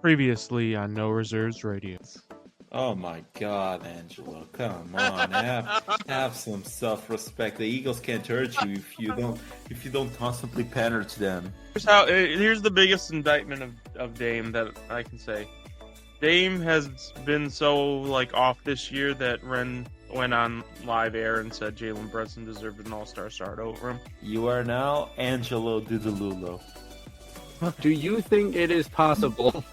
Previously on No Reserves Radio. Oh my God, Angelo! Come on, have some self-respect. The Eagles can't hurt you if you don't constantly pander to them. Here's the biggest indictment of Dame that I can say. Dame has been so off this year that Rehn went on live air and said Jalen Brunson deserved an all-star start over him. You are now Angelo Didululo. Do you think it is possible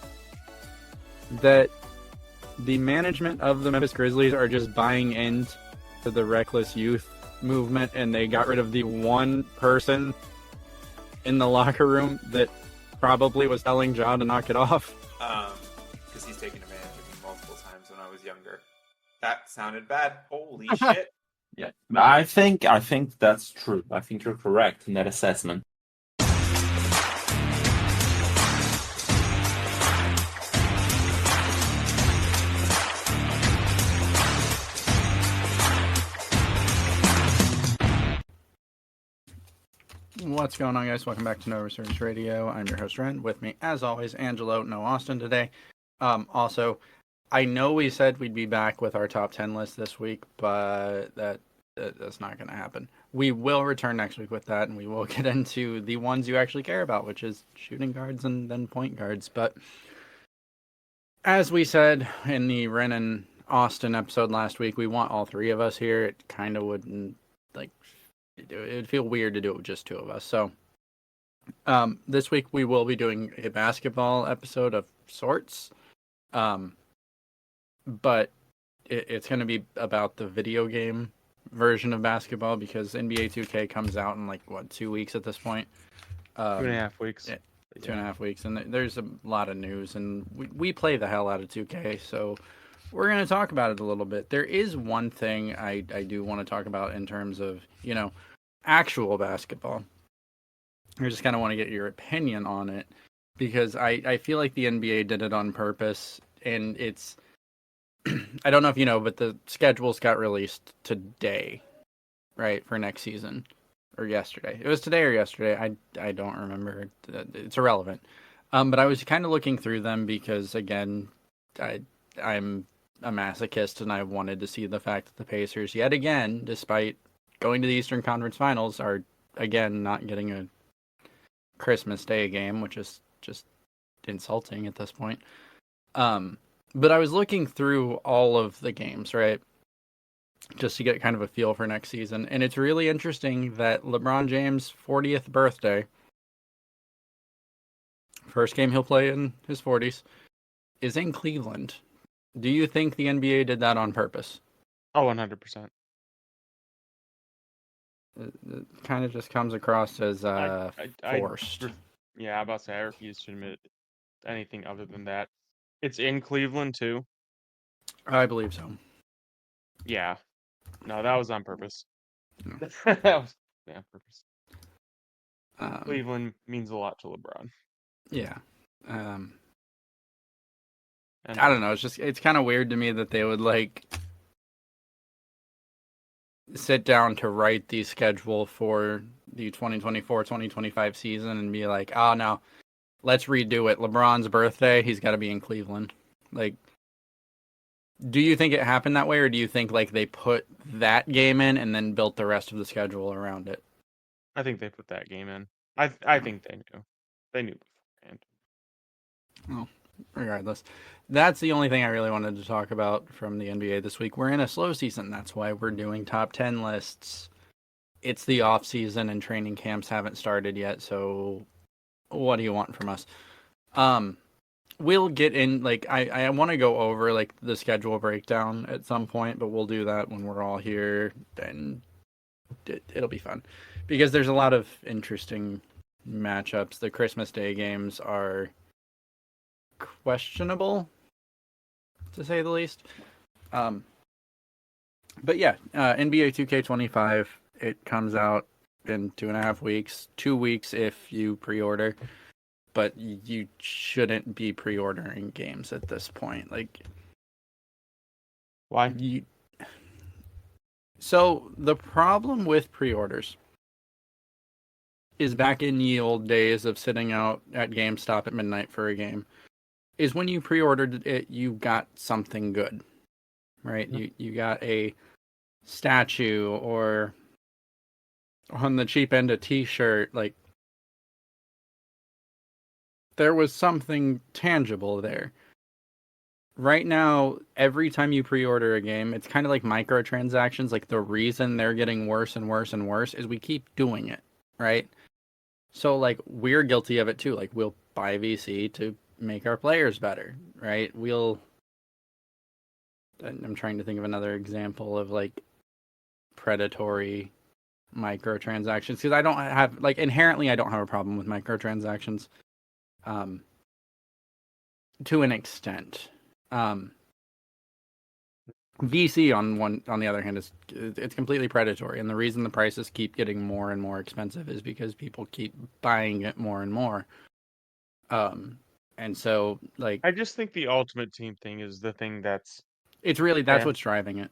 that the management of the Memphis Grizzlies are just buying into the reckless youth movement and they got rid of the one person in the locker room that probably was telling Ja to knock it off? Because he's taken advantage of me multiple times when I was younger. That sounded bad. Holy shit. Yeah, I think that's true. I think you're correct in that assessment. What's going on, guys? Welcome back to No Research Radio. I'm your host, Rehn. With me, as always, Angelo, no Austin today. Also, I know we said we'd be back with our top 10 list this week, but that's not going to happen. We will return next week with that, and we will get into the ones you actually care about, which is shooting guards and then point guards. But as we said in the Rehn and Austin episode last week, we want all three of us here. It kind of wouldn't, it would feel weird to do it with just two of us. So this week we will be doing a basketball episode of sorts. But it's going to be about the video game version of basketball because NBA 2K comes out in 2 weeks at this point. 2.5 weeks. Yeah, 2.5 weeks. And there's a lot of news, and we play the hell out of 2K, so we're going to talk about it a little bit. There is one thing I do want to talk about in terms of, actual basketball. I just kind of want to get your opinion on it because I feel like the NBA did it on purpose, and it's I don't know if you know, but the schedules got released today, right, for next season, or yesterday. It was today or yesterday. I don't remember. It's irrelevant. But I was kind of looking through them because, again, I'm a masochist, and I wanted to see the fact that the Pacers, yet again, despite going to the Eastern Conference Finals, are, again, not getting a Christmas Day game, which is just insulting at this point. But I was looking through all of the games, right, just to get kind of a feel for next season. And it's really interesting that LeBron James' 40th birthday, first game he'll play in his 40s, is in Cleveland. Do you think the NBA did that on purpose? Oh, 100%. It kind of just comes across as forced. I'm about to say I refuse to admit anything other than that. It's in Cleveland too. I believe so. Yeah. No, that was on purpose. No. That was on purpose. Cleveland means a lot to LeBron. Yeah. I don't know. It's kind of weird to me that they would sit down to write the schedule for the 2024-2025 season and be like, oh, no, let's redo it. LeBron's birthday, he's got to be in Cleveland. Do you think it happened that way, or do you think they put that game in and then built the rest of the schedule around it? I think they put that game in. I think they knew. They knew beforehand. Well, regardless, that's the only thing I really wanted to talk about from the NBA this week. We're in a slow season. That's why we're doing top 10 lists. It's the off season and training camps haven't started yet. So what do you want from us? We'll get in, I want to go over the schedule breakdown at some point, but we'll do that when we're all here, and it'll be fun because there's a lot of interesting matchups. The Christmas Day games are questionable, to say the least. But yeah, NBA 2K25, it comes out in 2.5 weeks, 2 weeks if you pre-order, but you shouldn't be pre-ordering games at this point. Why? So the problem with pre-orders is back in the old days of sitting out at GameStop at midnight for a game. is when you pre-ordered it, you got something good, right? Mhm. You got a statue or on the cheap end a T-shirt. Like there was something tangible there. Right now, every time you pre-order a game, it's kind of like microtransactions. Like the reason they're getting worse and worse and worse is we keep doing it, right? So like we're guilty of it too. Like we'll buy VC to make our players better, right? I'm trying to think of another example of like predatory microtransactions because I don't have like inherently I don't have a problem with microtransactions, um, to an extent. VC on the other hand is it's completely predatory, and the reason the prices keep getting more and more expensive is because people keep buying it more and more. And so like I just think the Ultimate Team thing is the thing that's it's really that's yeah, what's driving it.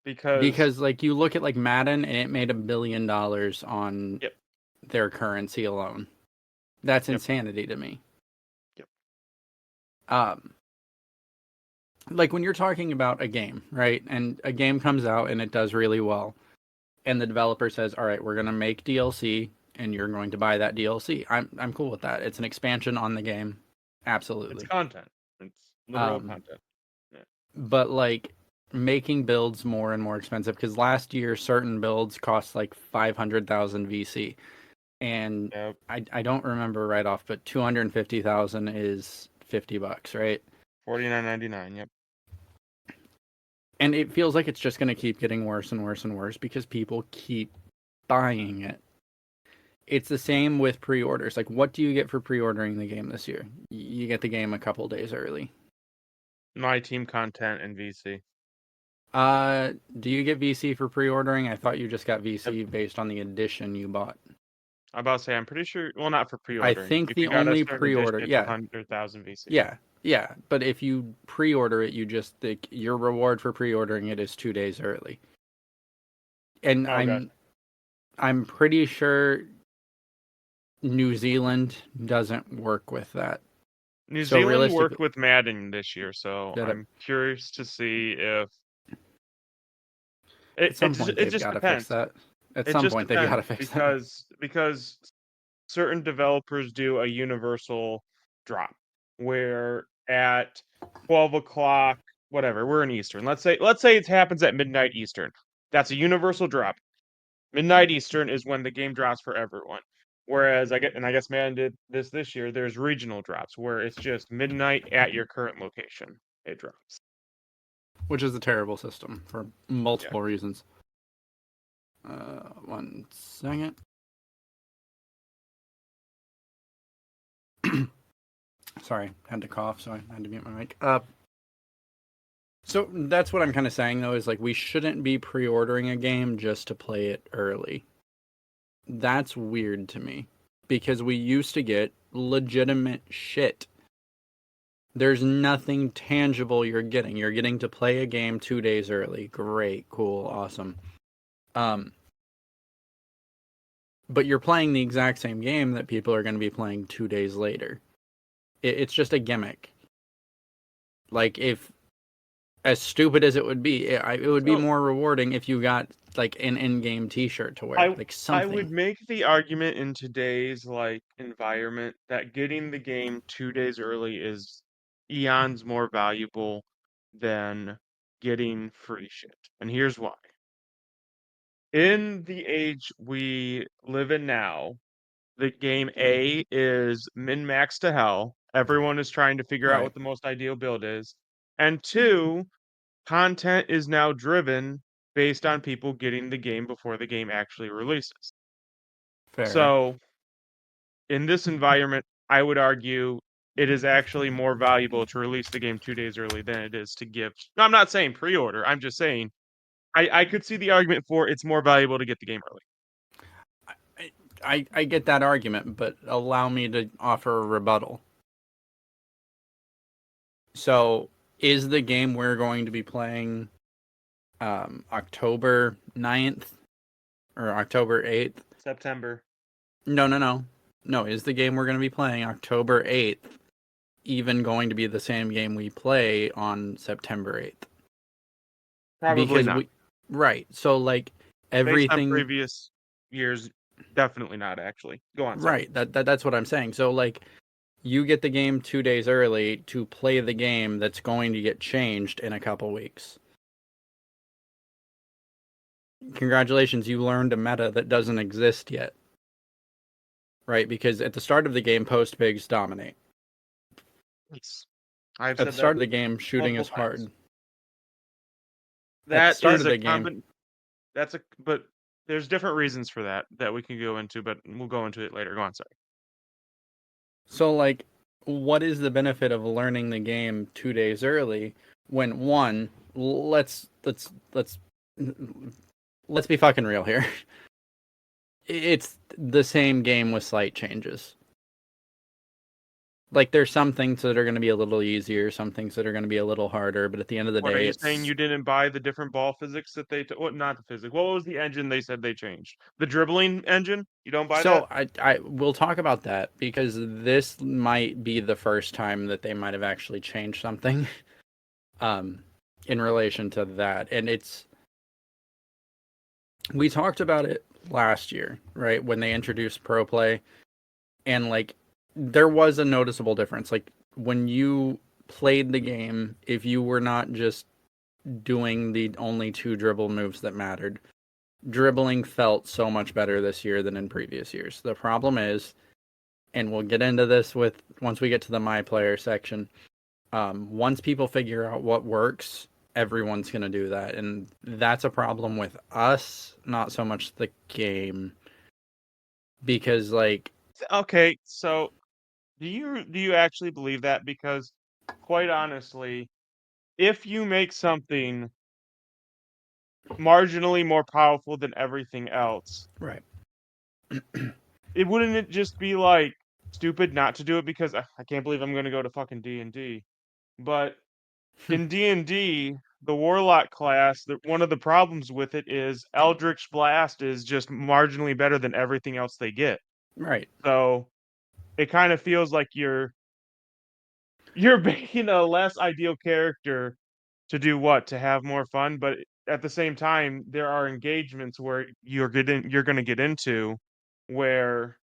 because Because like you look at like Madden and it made $1 billion on yep, their currency alone. That's yep, insanity to me. yep. Um, like when you're talking about a game, right? And a game comes out and it does really well, and the developer says, "All right, we're going to make DLC and you're going to buy that DLC." I'm cool with that. It's an expansion on the game. It's Absolutely. content. It's literal Um, content. Yeah. but like making builds more and more expensive because last year certain builds cost like 500,000 VC, and Yep. I don't remember right off, but 250,000 is $50, right? $49.99. Yep. And it feels like it's just going to keep getting worse and worse and worse because people keep buying it. It's the same with pre-orders. Like, what do you get for pre-ordering the game this year? You get the game a couple days early. My team content and VC. Do you get VC for pre-ordering? I thought you just got Yep. VC based on the edition you bought. I'm about to say I'm pretty sure. Well, not for I pre-ordering. think If the you got a only certain edition, pre-order, it's yeah, 100,000 VC. yeah. But if you pre-order it, you just your reward for pre-ordering it is 2 days early. And Oh gosh. I'm pretty sure New Zealand doesn't work with that. New So Zealand realistically, worked with Madden this year, so that I'm curious to see if at some point it they've just got to fix depends. that. At It some just point they've got to depends fix that. because certain developers do a universal drop where at 12 o'clock, whatever, we're in Eastern. Let's say it happens at midnight Eastern. That's a universal drop. Midnight Eastern is when the game drops for everyone. Whereas I guess man did this year. There's regional drops where it's just midnight at your current location. It drops. Which is a terrible system for Yeah. multiple reasons. 1 second. Sorry, had to cough, so I had to mute my mic. So that's what I'm kind of saying though, is like we shouldn't be pre-ordering a game just to play it early. That's weird to me because we used to get legitimate shit. There's nothing tangible you're getting. You're getting to play a game 2 days early. Great, cool, awesome. But you're playing the exact same game that people are going to be playing 2 days later. It's just a gimmick. Like if as stupid as it would be, it would be So more rewarding if you got like an in-game T-shirt to wear, I like I something. would make the argument in today's like environment that getting the game 2 days early is eons more valuable than getting free shit. And here's why. In the age we live in now, the game A is min-max to hell. Everyone is trying to figure out Right. what the most ideal build is. And two, content is now driven based on people getting the game before the game actually releases. Fair. So, in this environment, I would argue it is actually more valuable to release the game 2 days early than it is to give. No, I'm not saying pre-order. I'm just saying I could see the argument for it's more valuable to get the game early. I get that argument, but allow me to offer a rebuttal. So, is the game we're going to be playing October 9th or October 8th? September. No. No, is the game we're going to be playing October 8th even going to be the same game we play on September 8th. Probably Because not. right. So like Based on everything previous years, definitely not. Actually, go on. Sorry. right. That's what I'm saying. So like you get the game 2 days early to play the game that's going to get changed in a couple weeks. Congratulations, you learned a meta that doesn't exist yet. Right? Because at the start of the game, post pigs dominate. I've At said the start that of the game, shooting is multiple times. hard. At the That start is of a the game, common. That's a. But there's different reasons for that we can go into, but we'll go into it later. Go on. Sorry. so like, what is the benefit of learning the game 2 days early when one, let's be fucking real here. It's the same game with slight changes. Like there's some things that are going to be a little easier, some things that are going to be a little harder, but at the end of the What are day, you it's saying? You didn't buy the different ball physics that they? What? Not the physics. What was the engine they said they changed? The dribbling engine. You don't buy so that? I will talk about that because this might be the first time that they might have actually changed something um in relation to that. And we talked about it last year, right? When they introduced Pro Play, and like there was a noticeable difference. Like when you played the game, if you were not just doing the only 2 dribble moves that mattered, dribbling felt so much better this year than in previous years. The problem is, and we'll get into this with once we get to the my player section, once people figure out what works, everyone's going to do that, and that's a problem with us, not so much the game, because like Okay. So do you actually believe that? Because quite honestly, if you make something marginally more powerful than everything else, right. wouldn't it just be like stupid not to do it? Because I can't believe I'm going to go to fucking D&D, but in D&D, the warlock class, one of the problems with it is Eldritch Blast is just marginally better than everything else they get. Right. So it kind of feels like you're making a less ideal character to do what? To have more fun, but at the same time, there are engagements where you're going to get into where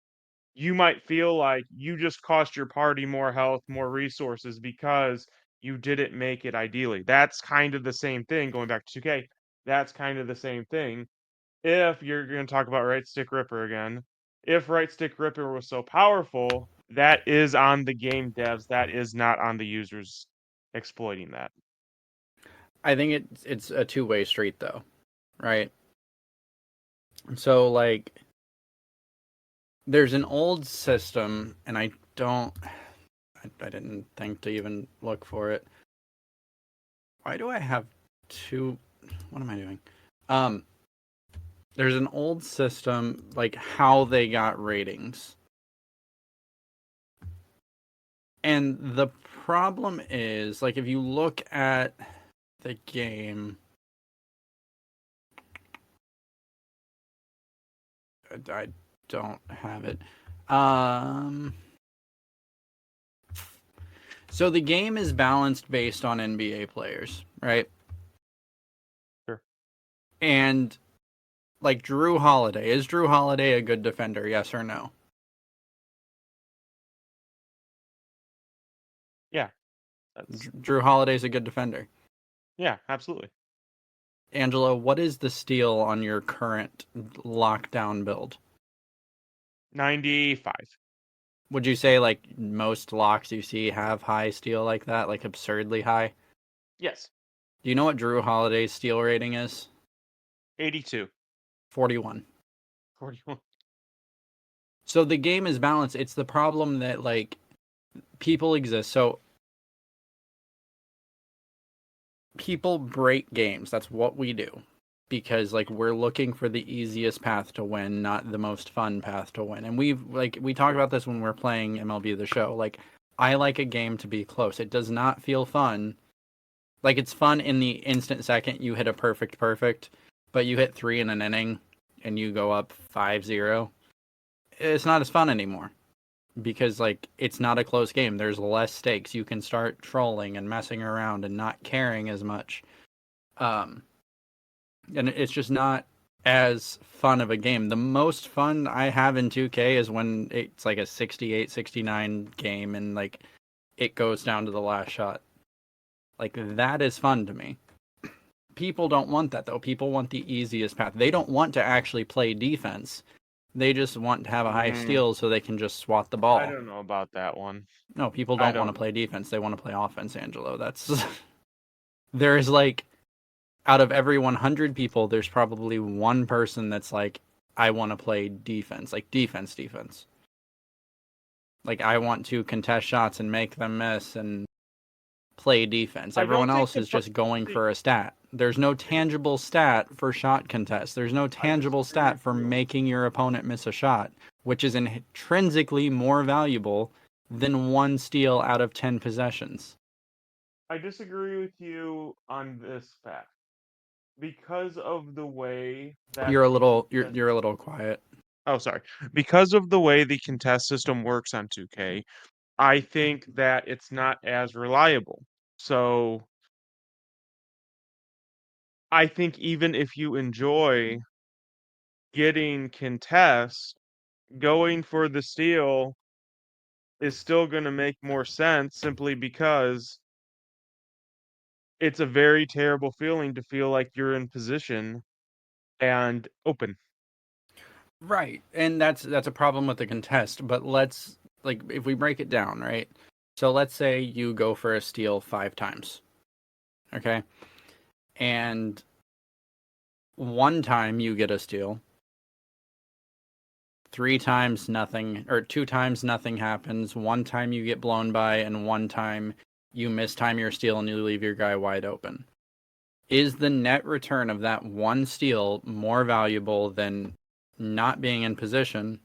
you might feel like you just cost your party more health, more resources because you didn't make it ideally. That's kind of the same thing going back to 2K. That's kind of the same thing. If you're going to talk about Right Stick Ripper again, if Right Stick Ripper was so powerful, that is on the game devs. That is not on the users exploiting that. I think it's a two-way street though, right? So like there's an old system, and I didn't think to even look for it. Why do I have two? What am I doing? There's an old system, like how they got ratings. And the problem is, like, if you look at the game, I don't have it. So the game is balanced based on NBA players, right? Sure. And like Drew Holiday, is Drew Holiday a good defender? Yes or no? Yeah. Drew Holiday's a good defender. Yeah, absolutely. Angelo, what is the steal on your current lockdown build? 95. Would you say like most locks you see have high steal like that, like absurdly high? Yes. Do you know what Drew Holiday's steal rating is? 82. 41. 41. So the game is balanced. It's the problem that like people exist. So people break games. That's what we do. Because like we're looking for the easiest path to win, not the most fun path to win. And we talked about this when we're playing MLB The Show. Like I like a game to be close. It does not feel fun. Like it's fun in the instant second you hit a perfect, but you hit 3 in an inning and you go up 5-0. It's not as fun anymore. because like it's not a close game. There's less stakes. You can start trolling and messing around and not caring as much. Um, and it's just not as fun of a game. The most fun I have in 2K is when it's like a 68-69 game and like it goes down to the last shot. Like that is fun to me. People don't want that though. People want the easiest path. They don't want to actually play defense. They just want to have a high steal so they can just swat the ball. I don't know about that one. No, people I don't want to don't- play defense. They want to play offense, Angelo. That's there's like out of every 100 people, there's probably one person that's like, I want to play defense, like defense. Like I want to contest shots and make them miss and play defense. I don't Everyone think else the is just going for a stat. There's no tangible stat for shot contest. There's no tangible disagree stat with for you. making your opponent miss a shot, which is intrinsically more valuable than one steal out of 10 possessions. I disagree with you on this fact because of the way that You're a little the- you're a little quiet. Oh, sorry. Because of the way the contest system works on 2K, I think that it's not as reliable. So I think even if you enjoy getting contest, going for the steal is still going to make more sense simply because it's a very terrible feeling to feel like you're in position and open. Right. And that's a problem with the contest, but let's like if we break it down, right? So let's say you go for a steal 5 times. Okay? And one time you get a steal, 3 times nothing, or 2 times nothing happens, 1 time you get blown by, and 1 time you mistime your steal and you leave your guy wide open. Is the net return of that one steal more valuable than not being in position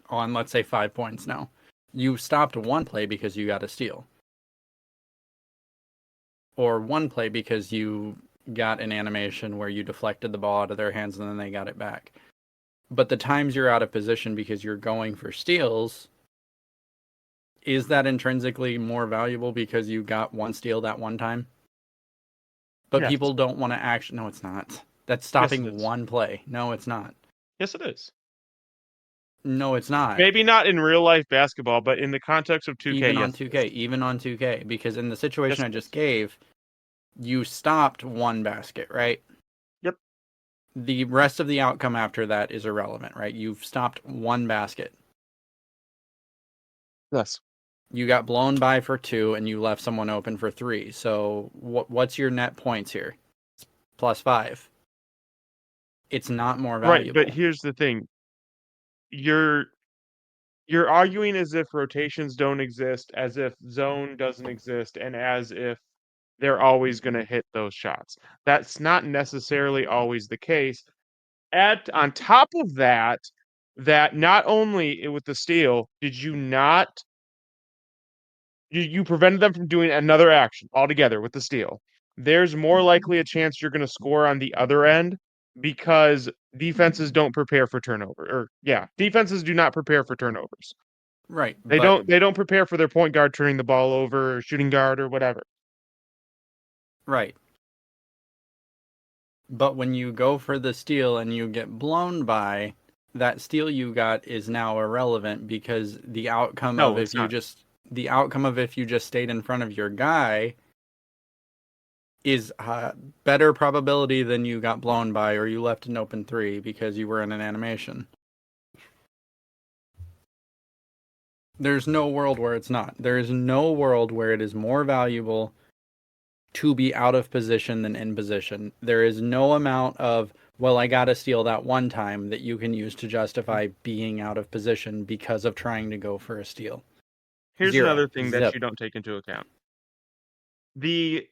on, let's say, 5 points now? You stopped one play because you got a steal. Or one play because you got an animation where you deflected the ball out of their hands and then they got it back. But the times you're out of position because you're going for steals, is that intrinsically more valuable because you got one steal that one time? But Yes. people don't want to actually. No, it's not. That's Yes, stopping it is. one play. No, it's not. Yes, it is. No, it's not. Maybe not in real life basketball, but in the context of 2K, Even on yes. 2K, even on 2K, because in the situation Yes, I it just is. gave, you stopped one basket, right? Yep. The rest of the outcome after that is irrelevant, right? You've stopped one basket. Yes. You got blown by for 2 and you left someone open for 3. So what's your net points here? It's +5. It's not more valuable. Right, but here's the thing. You're arguing as if rotations don't exist, as if zone doesn't exist, and as if they're always going to hit those shots. That's not necessarily always the case. On top of that, that not only with the steal did you not you prevented them from doing another action altogether with the steal. There's more likely a chance you're going to score on the other end because defenses don't prepare for turnover. Or yeah, defenses do not prepare for turnovers. Right. They but don't prepare for their point guard turning the ball over, or shooting guard or whatever. Right. But when you go for the steal and you get blown by, that steal you got is now irrelevant because the outcome No, of it's not. if you just stayed in front of your guy is better probability than you got blown by or you left an open 3 because you were in an animation. There's no world where it's not. There is no world where it is more valuable to be out of position than in position. There is no amount of, well, I got to steal that one time that you can use to justify being out of position because of trying to go for a steal. Here's 0. another thing that Zip. you don't take into account. The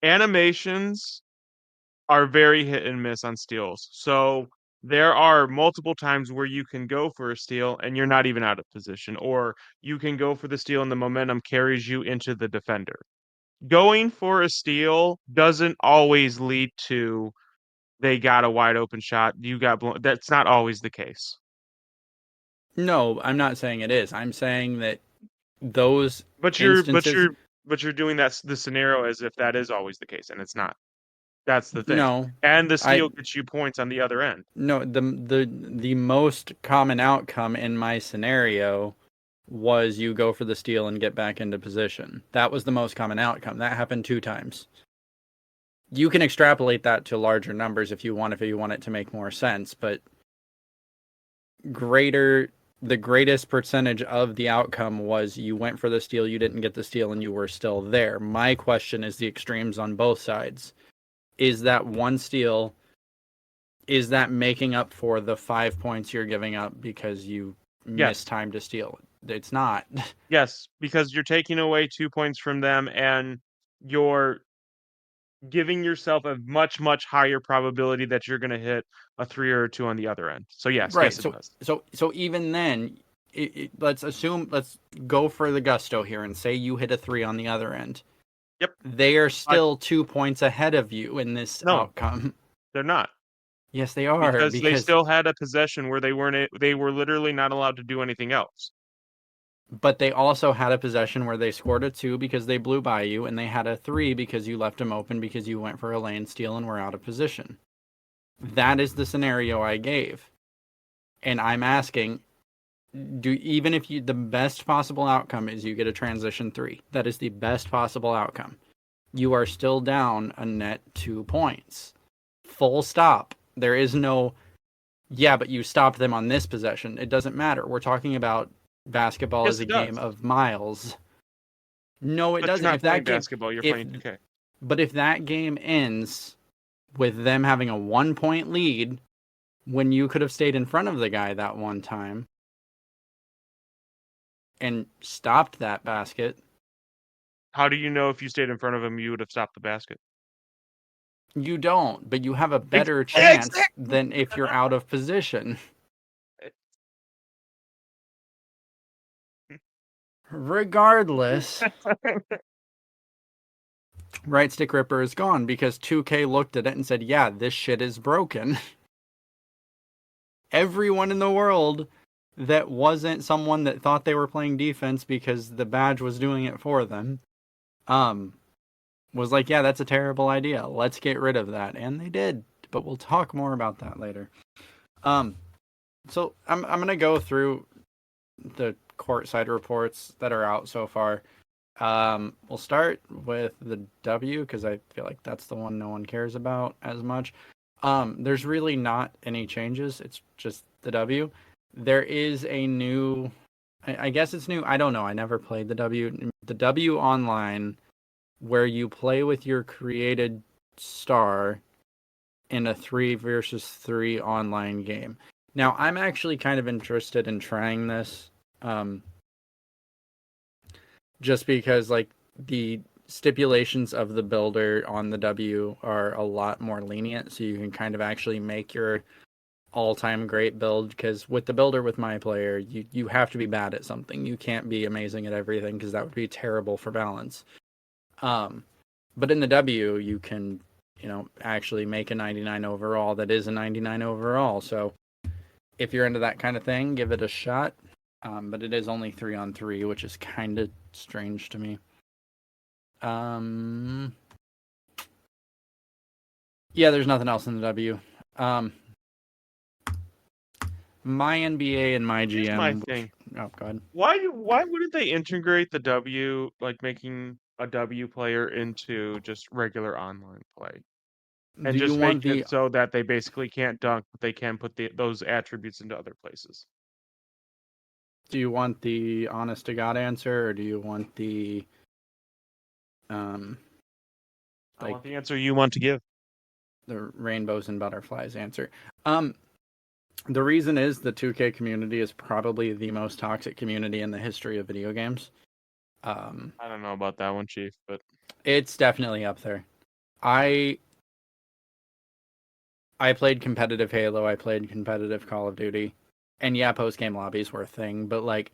animations are very hit and miss on steals. So there are multiple times where you can go for a steal and you're not even out of position, or you can go for the steal and the momentum carries you into the defender. Going for a steal doesn't always lead to they got a wide open shot. You got blown. That's not always the case. No, I'm not saying it is. I'm saying that those But instances. you're doing the scenario as if that is always the case, and it's not. That's the thing. No, And the I steal gets you points on the other end. no. The most common outcome in my scenario was you go for the steal and get back into position. That was the most common outcome. That happened 2 times. You can extrapolate that to larger numbers if you want it to make more sense, but the greatest percentage of the outcome was you went for the steal, you didn't get the steal, and you were still there. My question is the extremes on both sides. Is that one steal, is that making up for the 5 points you're giving up because you missed Yes. time to steal? It's not. Yes, because you're taking away 2 points from them, and you're giving yourself a much, much higher probability that you're going to hit a 3 or a 2 on the other end. So yes, Right. yes, it So does. so even then, let's go for the gusto here and say you hit a 3 on the other end. Yep. They are still 2 points ahead of you in this No. outcome. They're not, Yes, they are because they because still had a possession where they were literally not allowed to do anything else. but they also had a possession where they scored a 2 because they blew by you, and they had a 3 because you left them open because you went for a lane steal and were out of position. That is the scenario I gave. And I'm asking, even if the best possible outcome is you get a transition 3, that is the best possible outcome. You are still down a net 2 points. Full stop. There is no, yeah, but you stopped them on this possession. It doesn't matter. We're talking about basketball Yes, as a it game does. of miles. No, it But doesn't. you're not If that playing game, basketball, you're if playing 2K. but if that game ends with them having a 1 point lead when you could have stayed in front of the guy that one time and stopped that basket, How do you know if you stayed in front of him, you would have stopped the basket? you don't, but you have a Ex- better chance Exactly. than if you're out of position. Regardless, Right Stick Ripper is gone because 2K looked at it and said, yeah, this shit is broken. Everyone in the world that wasn't someone that thought they were playing defense because the badge was doing it for them, was like, yeah, that's a terrible idea. Let's get rid of that. And they did, but we'll talk more about that later. So I'm gonna go through the courtside reports that are out so far. We'll start with the W because I feel like that's the one no one cares about as much. There's really not any changes. It's just the W. There is a new, I guess it's new. I don't know. I never played the W. The W online, where you play with your created star in a 3 versus 3 online game. Now, I'm actually kind of interested in trying this. Just because like the stipulations of the builder on the W are a lot more lenient, so you can kind of actually make your all-time great build. Because with the builder with my player, you have to be bad at something. You can't be amazing at everything because that would be terrible for balance. But in the W, you can actually make a 99 overall that is a 99 overall. So if you're into that kind of thing, give it a shot. But it is only 3-on-3, which is kind of strange to me. Yeah, there's nothing else in the W. My NBA and my Here's GM. my thing. Oh, God. Why wouldn't they integrate the W, like making a W player into just regular online play? And Do you just want make the it so that they basically can't dunk, but they can put those attributes into other places. honest to God answer, or do you want the I like want the answer you want to give. the rainbows and butterflies answer? The reason is the 2K community is probably the most toxic community in the history of video games. I don't know about that one, Chief, but It's definitely up there. I played competitive Halo, I played competitive Call of Duty, and yeah, post-game lobbies were a thing, but like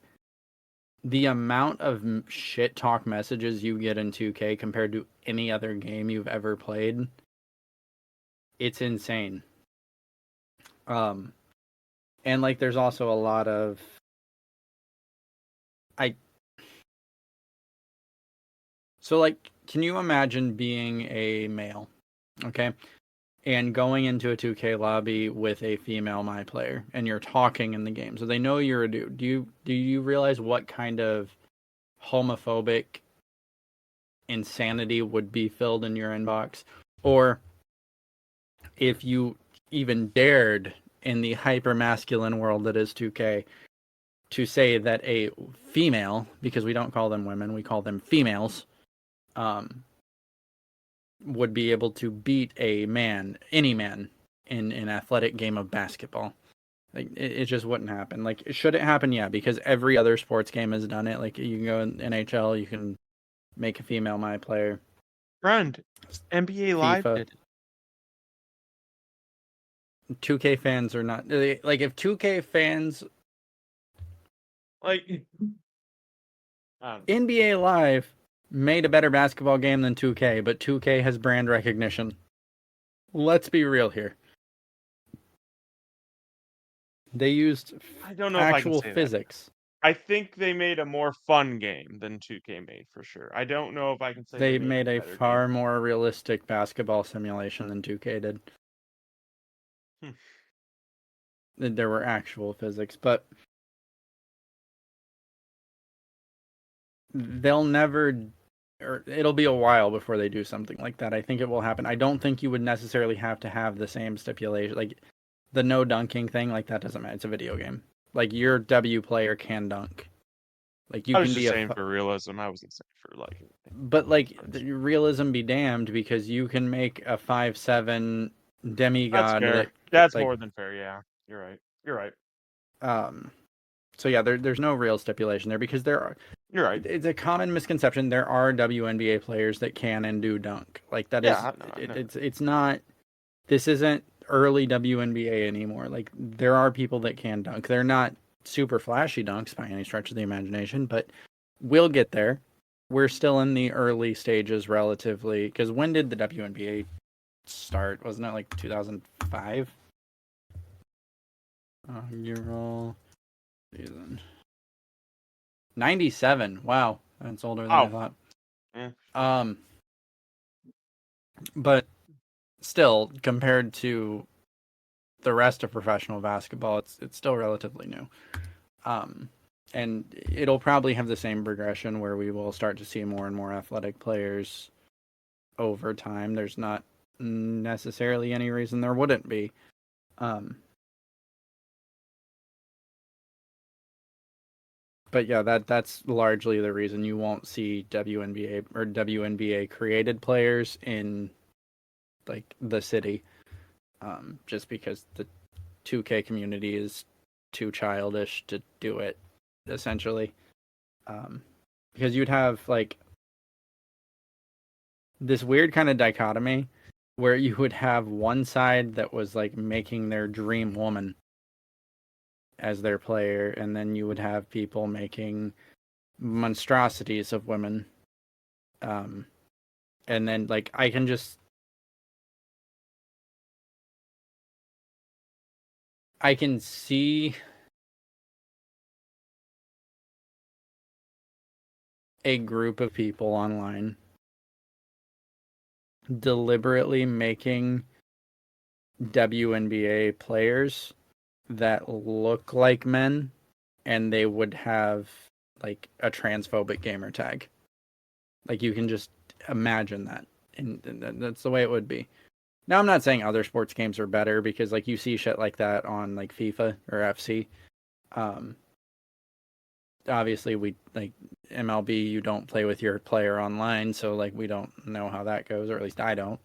the amount of shit talk messages you get in 2K compared to any other game you've ever played, it's insane. And like there's also a lot of So, like, can you imagine being a male, okay, and going into a 2K lobby with a female my player, and you're talking in the game, so they know you're a dude. Do you realize what kind of homophobic insanity would be filled in your inbox? Or if you even dared in the hyper masculine world that is 2K to say that a female, because we don't call them women, we call them females, would be able to beat a man, any man, in an athletic game of basketball. Like, it just wouldn't happen. Like, should it happen? Yeah, because every other sports game has done it. Like, you can go in NHL, you can make a female my player. Friend, NBA Live FIFA. did it. 2K fans are not like, if 2K fans, Like, I don't know. NBA Live made a better basketball game than 2K, but 2K has brand recognition. Let's be real here. They used I don't know if I can actual say that. physics. I think they made a more fun game than 2K made for sure. I don't know if I can say They made a better far game. more realistic basketball simulation than 2K did. Hmm. There were actual physics, but they'll never, or it'll be a while before they do something like that. I think it will happen. I don't think you would necessarily have to have the same stipulation. Like, the no dunking thing, like, that doesn't matter. It's a video game. Like, your W player can dunk. Like, you I was can just be saying for realism. I wasn't saying for like. but like, the realism be damned, because you can make a 5'7" That's demigod. fair. That's more than fair. Yeah, you're right. You're right. So yeah, there's no real stipulation there, because You're right. it's a common misconception. There are WNBA players that can and do dunk. Like, that Yeah, it's not. This isn't early WNBA anymore. Like, there are people that can dunk. They're not super flashy dunks by any stretch of the imagination, but we'll get there. We're still in the early stages relatively, because when did the WNBA start? Wasn't it like 2005? Euro season 97. Wow, that's older than I thought. Yeah. But still, compared to the rest of professional basketball, it's still relatively new. And it'll probably have the same progression where we will start to see more and more athletic players over time. There's not necessarily any reason there wouldn't be. But yeah, that's largely the reason you won't see WNBA or WNBA created players in, like, the city, just because the 2K community is too childish to do it, essentially. Because you'd have, like, this weird kind of dichotomy where you would have one side that was, like, making their dream woman as their player, and then you would have people making monstrosities of women. And then, like, I can see a group of people online deliberately making WNBA players that look like men, and they would have, like, a transphobic gamer tag. Like, you can just imagine that, and that's the way it would be. Now, I'm not saying other sports games are better, because, like, you see shit like that on, like, FIFA or FC. Obviously, we, like, MLB, you don't play with your player online, so, like, we don't know how that goes, or at least I don't.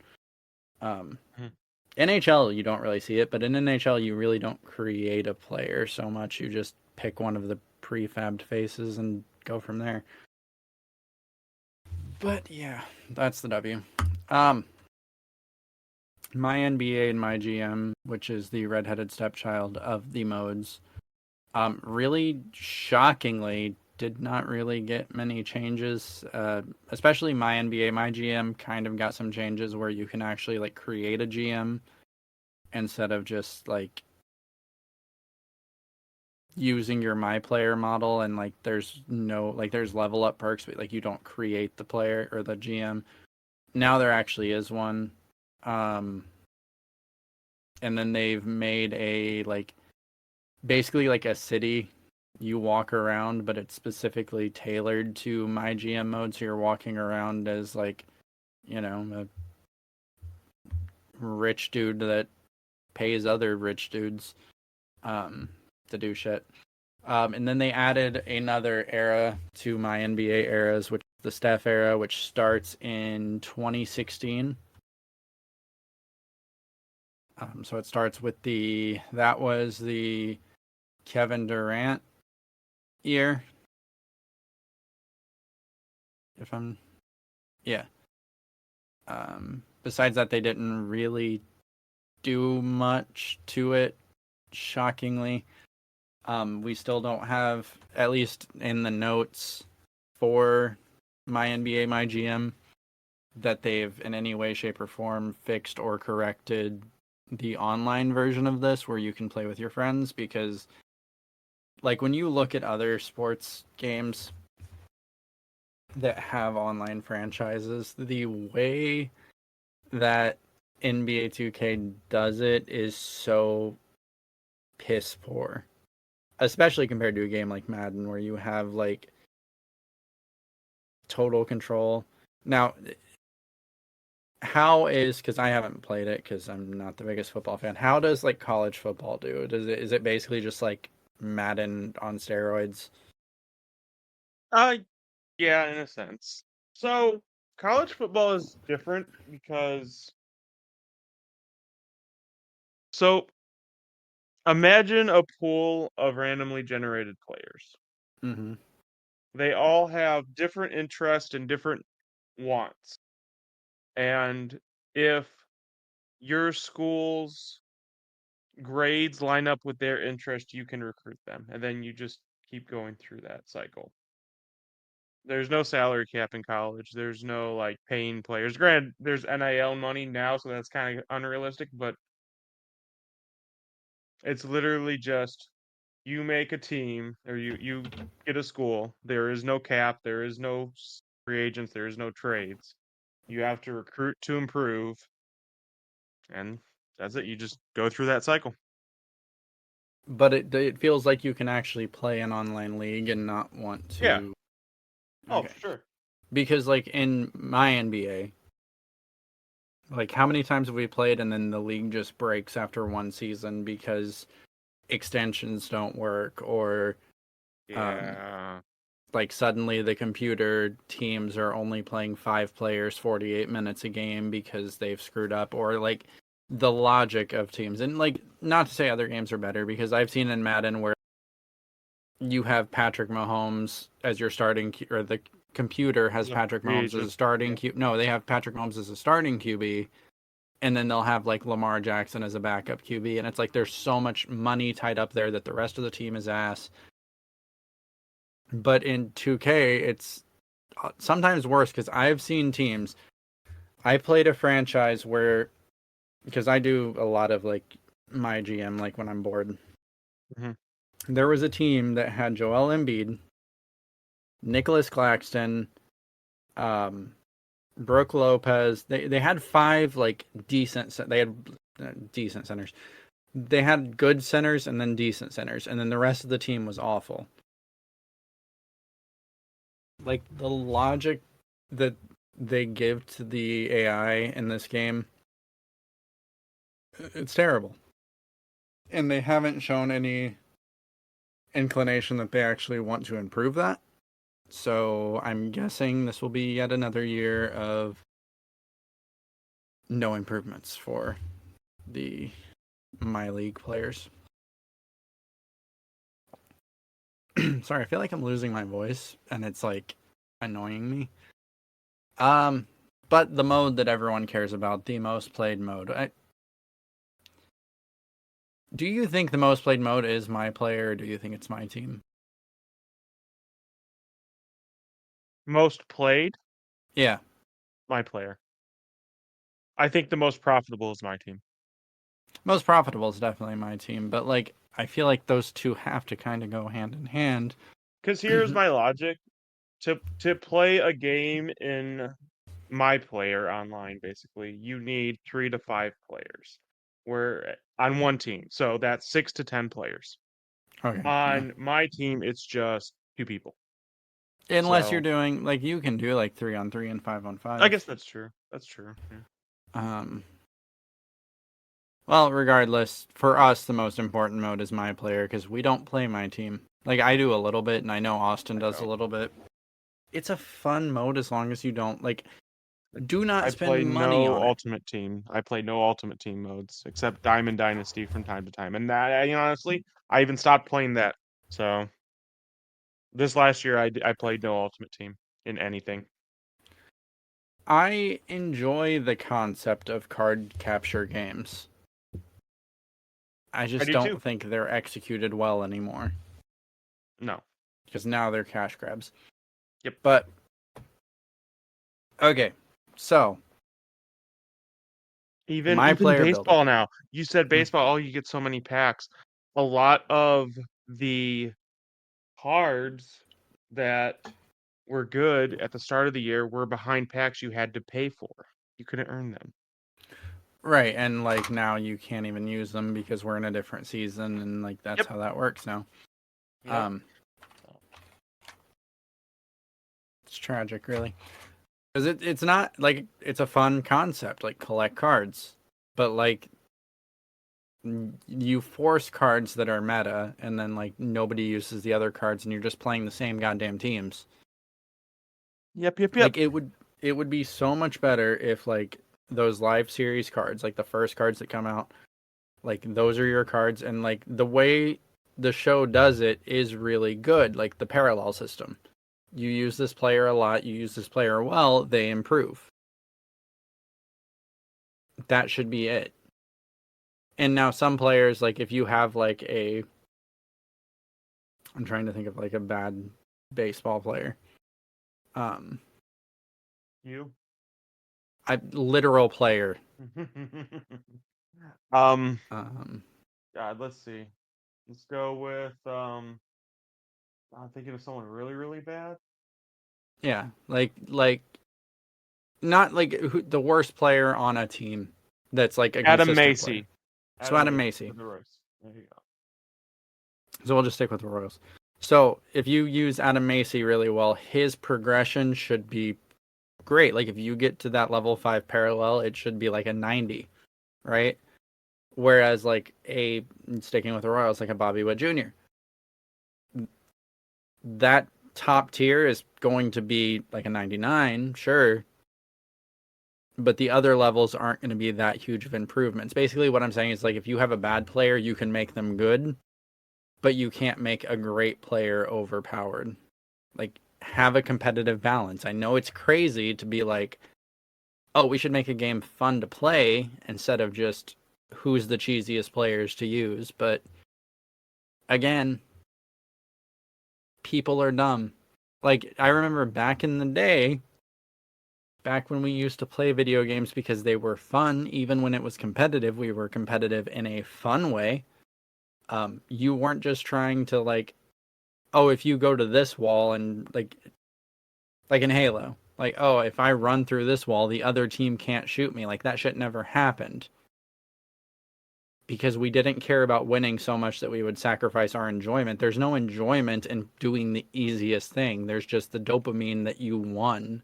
NHL, you don't really see it, but in NHL, you really don't create a player so much. You just pick one of the prefabbed faces and go from there. But yeah, that's the W. My NBA and my GM, which is the redheaded stepchild of the modes, really shockingly did not really get many changes. Especially my NBA, my GM kind of got some changes where you can actually, like, create a GM instead of just, like, using your my player model, and like there's no like there's level up perks, but like you don't create the player or the GM. Now there actually is one. And then they've made a like basically like a city you walk around, but it's specifically tailored to my GM mode, so you're walking around as like, a rich dude that pays other rich dudes to do shit. And then they added another era to my NBA eras, which is the Steph era, which starts in 2016. So it starts with that was the Kevin Durant year. Yeah. Besides that, they didn't really do much to it, shockingly. We still don't have, at least in the notes for my NBA, my GM, that they've in any way, shape, or form fixed or corrected the online version of this where you can play with your friends, because like when you look at other sports games that have online franchises, the way that NBA 2K does it is so piss poor, especially compared to a game like Madden where you have like total control. Now, how is, because I haven't played it because I'm not the biggest football fan, how does like college football do? Is it basically just like Madden on steroids? Yeah, in a sense. So college football is different because so imagine a pool of randomly generated players. Mm-hmm. They all have different interests and different wants. And if your school's grades line up with their interest, you can recruit them. And then you just keep going through that cycle. There's no salary cap in college. There's no like paying players. Granted, there's NIL money now, so that's kind of unrealistic, but it's literally just you make a team or you get a school. There is no cap, there is no free agents, there is no trades. You have to recruit to improve, and that's it. You just go through that cycle. But it feels like you can actually play an online league and not want Yeah. to. Oh, Okay. for sure. Because like in my NBA, like how many times have we played and then the league just breaks after one season because extensions don't work, or Yeah. like suddenly the computer teams are only playing 5 players 48 minutes a game because they've screwed up, or like the logic of teams. And like, not to say other games are better, because I've seen in Madden where you have Patrick Mahomes as your starting, or the computer has He's a Patrick free Mahomes as a agent. starting Yeah. No, they have Patrick Mahomes as a starting QB, and then they'll have like Lamar Jackson as a backup QB, and it's like there's so much money tied up there that the rest of the team is ass. But in 2K, it's sometimes worse, because I've seen teams. I played a franchise where, because I do a lot of like my GM, like when I'm bored. Mhm. There was a team that had Joel Embiid, Nicholas Claxton, Brooke Lopez. They had 5 like decent. They had decent centers. They had good centers and then decent centers, and then the rest of the team was awful. Like the logic that they give to the AI in this game, it's terrible. And they haven't shown any inclination that they actually want to improve that. So I'm guessing this will be yet another year of no improvements for the My League players. Sorry, I feel like I'm losing my voice and it's like annoying me. But the mode that everyone cares about, the most played mode. Do you think the most played mode is my player, or do you think it's my team? Most played, Yeah. my player. I think the most profitable is my team. Most profitable is definitely my team, but like I feel like those two have to kind of go hand in hand. Because here's my logic: to play a game in my player online, basically, you need 3 to 5 players. We're on one team, so that's 6 to 10 players. Okay. On my team, it's just 2 people. Unless you're So doing like you can do like 3-on-3 and 5-on-5. I guess that's true. That's true. Yeah. Um. Well, regardless, for us, the most important mode is my player because we don't play my team. Like I do a little bit, and I know Austin does a little bit. It's a fun mode as long as you don't like. Do not I spend play money no on it. ultimate team. I play no ultimate team modes except Diamond Dynasty from time to time, and that, honestly, I even stopped playing that. So this last year, I played no ultimate team in anything. I enjoy the concept of card capture games. I I just do too. don't think they're executed well anymore No. because now they're cash grabs. Yep. But okay, so Even my player baseball builder. now. You said baseball. Oh, you get so many packs. A lot of the cards that were good at the start of the year were behind packs you had to pay for. You couldn't earn them. Right, and like now you can't even use them because we're in a different season, and like that's Yep. how that works now. Yep. It's tragic, really, because it's not like it's a fun concept, like collect cards, but like you force cards that are meta, and then like nobody uses the other cards, and you're just playing the same goddamn teams. Yep. Yep. Like it would be so much better if like those live series cards, like the first cards that come out, like those are your cards, and like the way the show does it is really good. Like the parallel system, you use this player a lot, you use this player well, they improve. That should be it. And now some players, like if you have like I'm trying to think of like a bad baseball player. You. Literal player. um. Um, God, let's see. Let's go with I'm thinking of someone really, really bad. yeah, like not like the worst player on a team that's like a Adam consistent player. Macy. So Adam Macy. With the Royce. There you go. So we'll just stick with the Royals. So if you use Adam Macy really well, his progression should be great. Like if you get to that level 5 parallel, it should be like a 90, right? Whereas like sticking with the Royals, like a Bobby Witt Jr., that top tier is going to be like a 99, sure, but the other levels aren't going to be that huge of improvements. Basically what I'm saying is like if you have a bad player, you can make them good, but you can't make a great player overpowered. Like have a competitive balance. I know it's crazy to be like, oh, we should make a game fun to play instead of just who's the cheesiest players to use, but again, people are dumb. Like I remember back in the day, back when we used to play video games because they were fun, even when it was competitive, we were competitive in a fun way. You weren't just trying to like, oh, if you go to this wall and like in Halo, like, oh, if I run through this wall, the other team can't shoot me. Like that shit never happened. Because we didn't care about winning so much that we would sacrifice our enjoyment. There's no enjoyment in doing the easiest thing. There's just the dopamine that you won.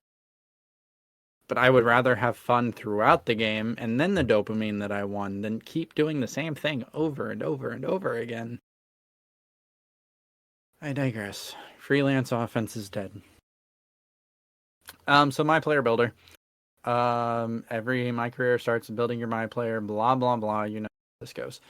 But I would rather have fun throughout the game and then the dopamine that I won than keep doing the same thing over and over and over again. I digress. Freelance offense is dead. So my player builder. My career starts building your my player, blah blah blah, you know how this goes.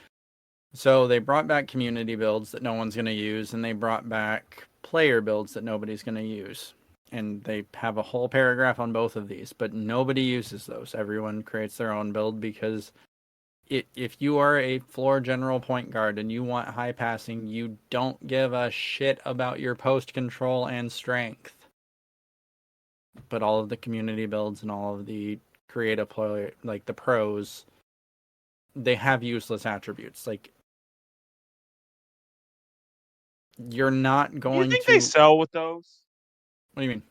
So they brought back community builds that no one's going to use, and they brought back player builds that nobody's going to use. And they have a whole paragraph on both of these, but nobody uses those. Everyone creates their own build because if you are a floor general point guard and you want high passing, you don't give a shit about your post control and strength. But all of the community builds and all of the creative player, like the pros, they have useless attributes. Like you're not Do you going think to. they sell with those? What do you mean?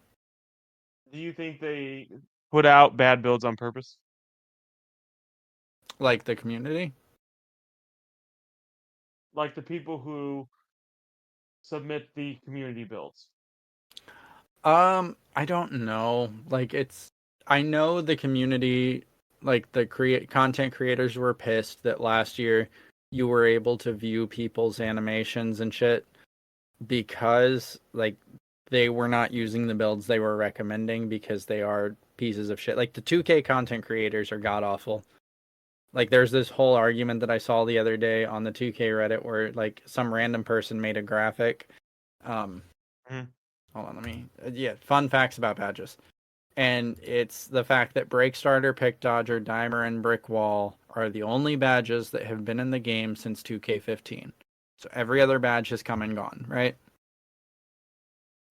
Do you think they put out bad builds on purpose? Like the community? Like the people who submit the community builds? I don't know. Like I know the community, like the content creators were pissed that last year you were able to view people's animations and shit because like they were not using the builds they were recommending because they are pieces of shit. Like the 2K content creators are god awful. Like there's this whole argument that I saw the other day on the 2K Reddit where like some random person made a graphic. Mhm. Hold on, let me. Yeah, fun facts about badges. And it's the fact that Break Starter, Pick Dodger, Dimer, and Brick Wall are the only badges that have been in the game since 2K15. So every other badge has come and gone, right?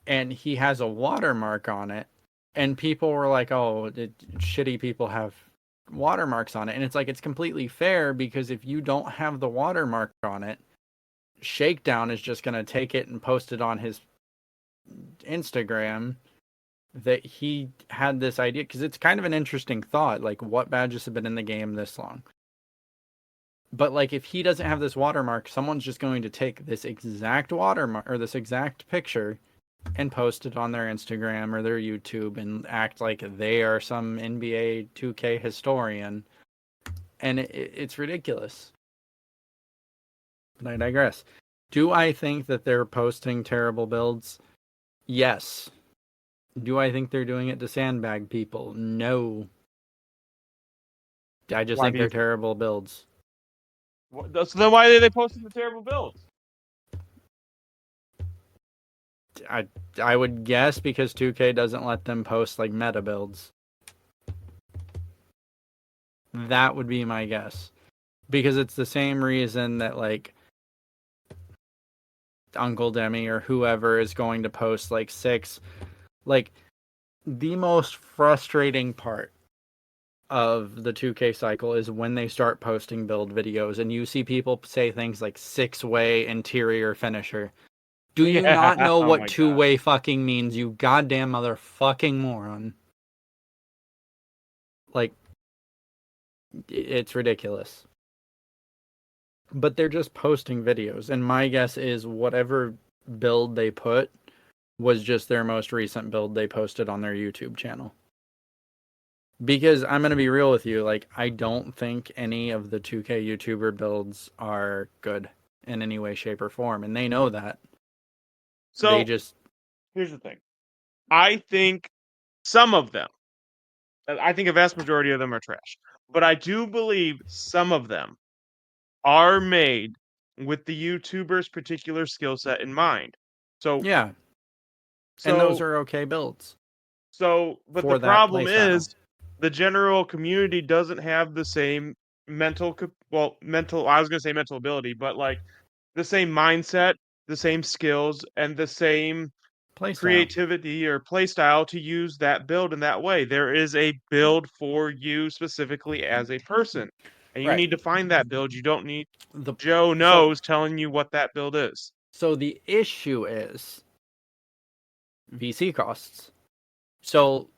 And he has a watermark on it, and people were like, "Oh, shitty people have watermarks on it," and it's like it's completely fair because if you don't have the watermark on it, Shakedown is just gonna take it and post it on his Instagram that he had this idea because it's kind of an interesting thought. Like, what badges have been in the game this long? But like, if he doesn't have this watermark, someone's just going to take this exact watermark or this exact picture and post it on their Instagram or their YouTube and act like they are some NBA 2K historian. And it's ridiculous. But I digress. Do I think that they're posting terrible builds? Yes. Do I think they're doing it to sandbag people? No. I just Why think do they're you? terrible builds. So then why are they posting the terrible builds? I would guess because 2K doesn't let them post like meta builds. That would be my guess. Because it's the same reason that like Uncle Demi or whoever is going to post like six. Like the most frustrating part of the 2K cycle is when they start posting build videos and you see people say things like 6-way interior finisher. Do you Yeah. not know Oh what my god. 2-way fucking means, you goddamn motherfucking moron? Like, it's ridiculous. But they're just posting videos, and my guess is whatever build they put was just their most recent build they posted on their YouTube channel. Because I'm going to be real with you, like, I don't think any of the 2K YouTuber builds are good in any way, shape, or form, and they know that. They So just... here's the thing. I think some of them, I think a vast majority of them are trash. But I do believe some of them are made with the YouTuber's particular skill set in mind. So, Yeah, and those so, are okay builds but the for that problem playstyle. is the general community doesn't have the same mental, I was going to say mental ability, but like the same mindset, the same skills, and the same Playstyle. creativity or play style to use that build in that way. There is a build for you specifically as a person, and you Right. need to find that build. You don't need The Joe so knows telling you what that build is. so the issue is VC costs. So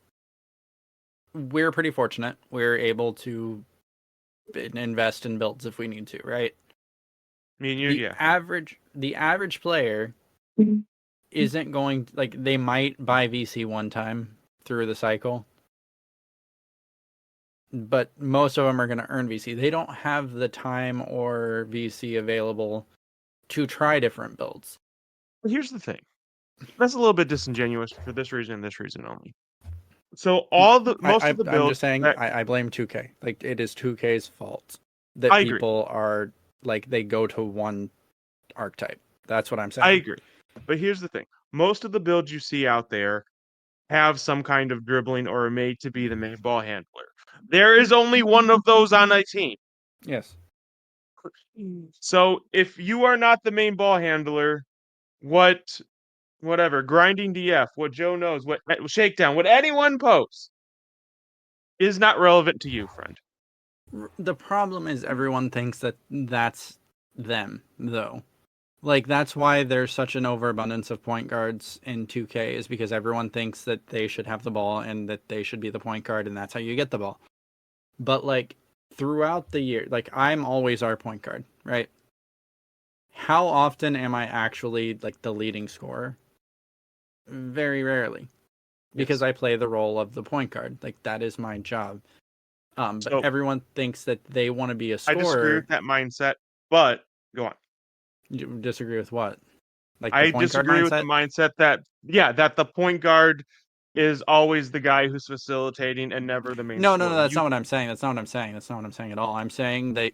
we're pretty fortunate. We're able to invest in builds if we need to, right? Me and you, The yeah. average player isn't going, like, they might buy VC one time through the cycle, but most of them are going to earn VC. They don't have the time or VC available to try different builds. But here's the thing. That's a little bit disingenuous for this reason and this reason only. So all the most of the I'm just builds saying, that I blame 2K. Like, it is 2K's fault that I agree. people are, like, they go to one archetype. That's what I'm saying. I agree. But here's the thing. Most of the builds you see out there have some kind of dribbling or are made to be the main ball handler. There is only one of those on a team. Yes. So if you are not the main ball handler, whatever, grinding DF, what Joe knows, what shakedown, what anyone posts is not relevant to you, friend. The problem is everyone thinks that that's them, though. Like, that's why there's such an overabundance of point guards in 2K, is because everyone thinks that they should have the ball and that they should be the point guard, and that's how you get the ball. But, like, throughout the year, like, I'm always our point guard, right? How often am I actually, like, the leading scorer? Very rarely. Because Yes. I play the role of the point guard. Like, that is my job. But So everyone thinks that they want to be a I disagree scorer. with that mindset, but go on. You disagree with what? Like the I point guard disagree with the mindset? mindset that that the point guard is always the guy who's facilitating and never the main No, scorer. that's not what I'm saying. That's not what I'm saying. That's not what I'm saying at all. I'm saying that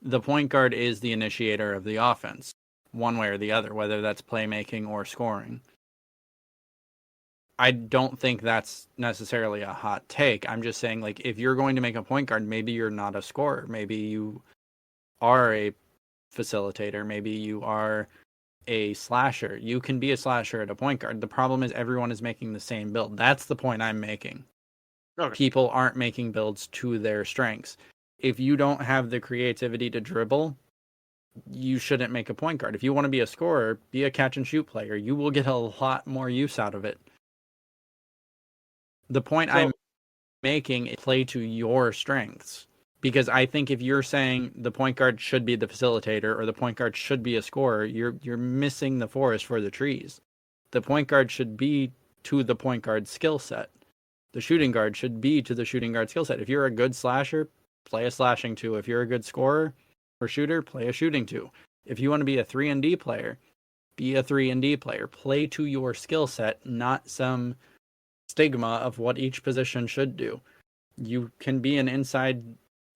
the point guard is the initiator of the offense, one way or the other, whether that's playmaking or scoring. I don't think that's necessarily a hot take. I'm just saying, like, if you're going to make a point guard, maybe you're not a scorer. Maybe you are a facilitator. Maybe you are a slasher. You can be a slasher at a point guard. The problem is everyone is making the same build. That's the point I'm making. Okay. People aren't making builds to their strengths. If you don't have the creativity to dribble, you shouldn't make a point guard. If you want to be a scorer, be a catch and shoot player. You will get a lot more use out of it. The point So I'm making is play to your strengths. Because I think if you're saying the point guard should be the facilitator or the point guard should be a scorer, you're missing the forest for the trees. The point guard should be to the point guard skill set. The shooting guard should be to the shooting guard skill set. If you're a good slasher, play a slashing 2. If you're a good scorer or shooter, play a shooting 2. If you want to be a 3 and D player, be a 3 and D player. Play to your skill set, not some stigma of what each position should do. You can be an inside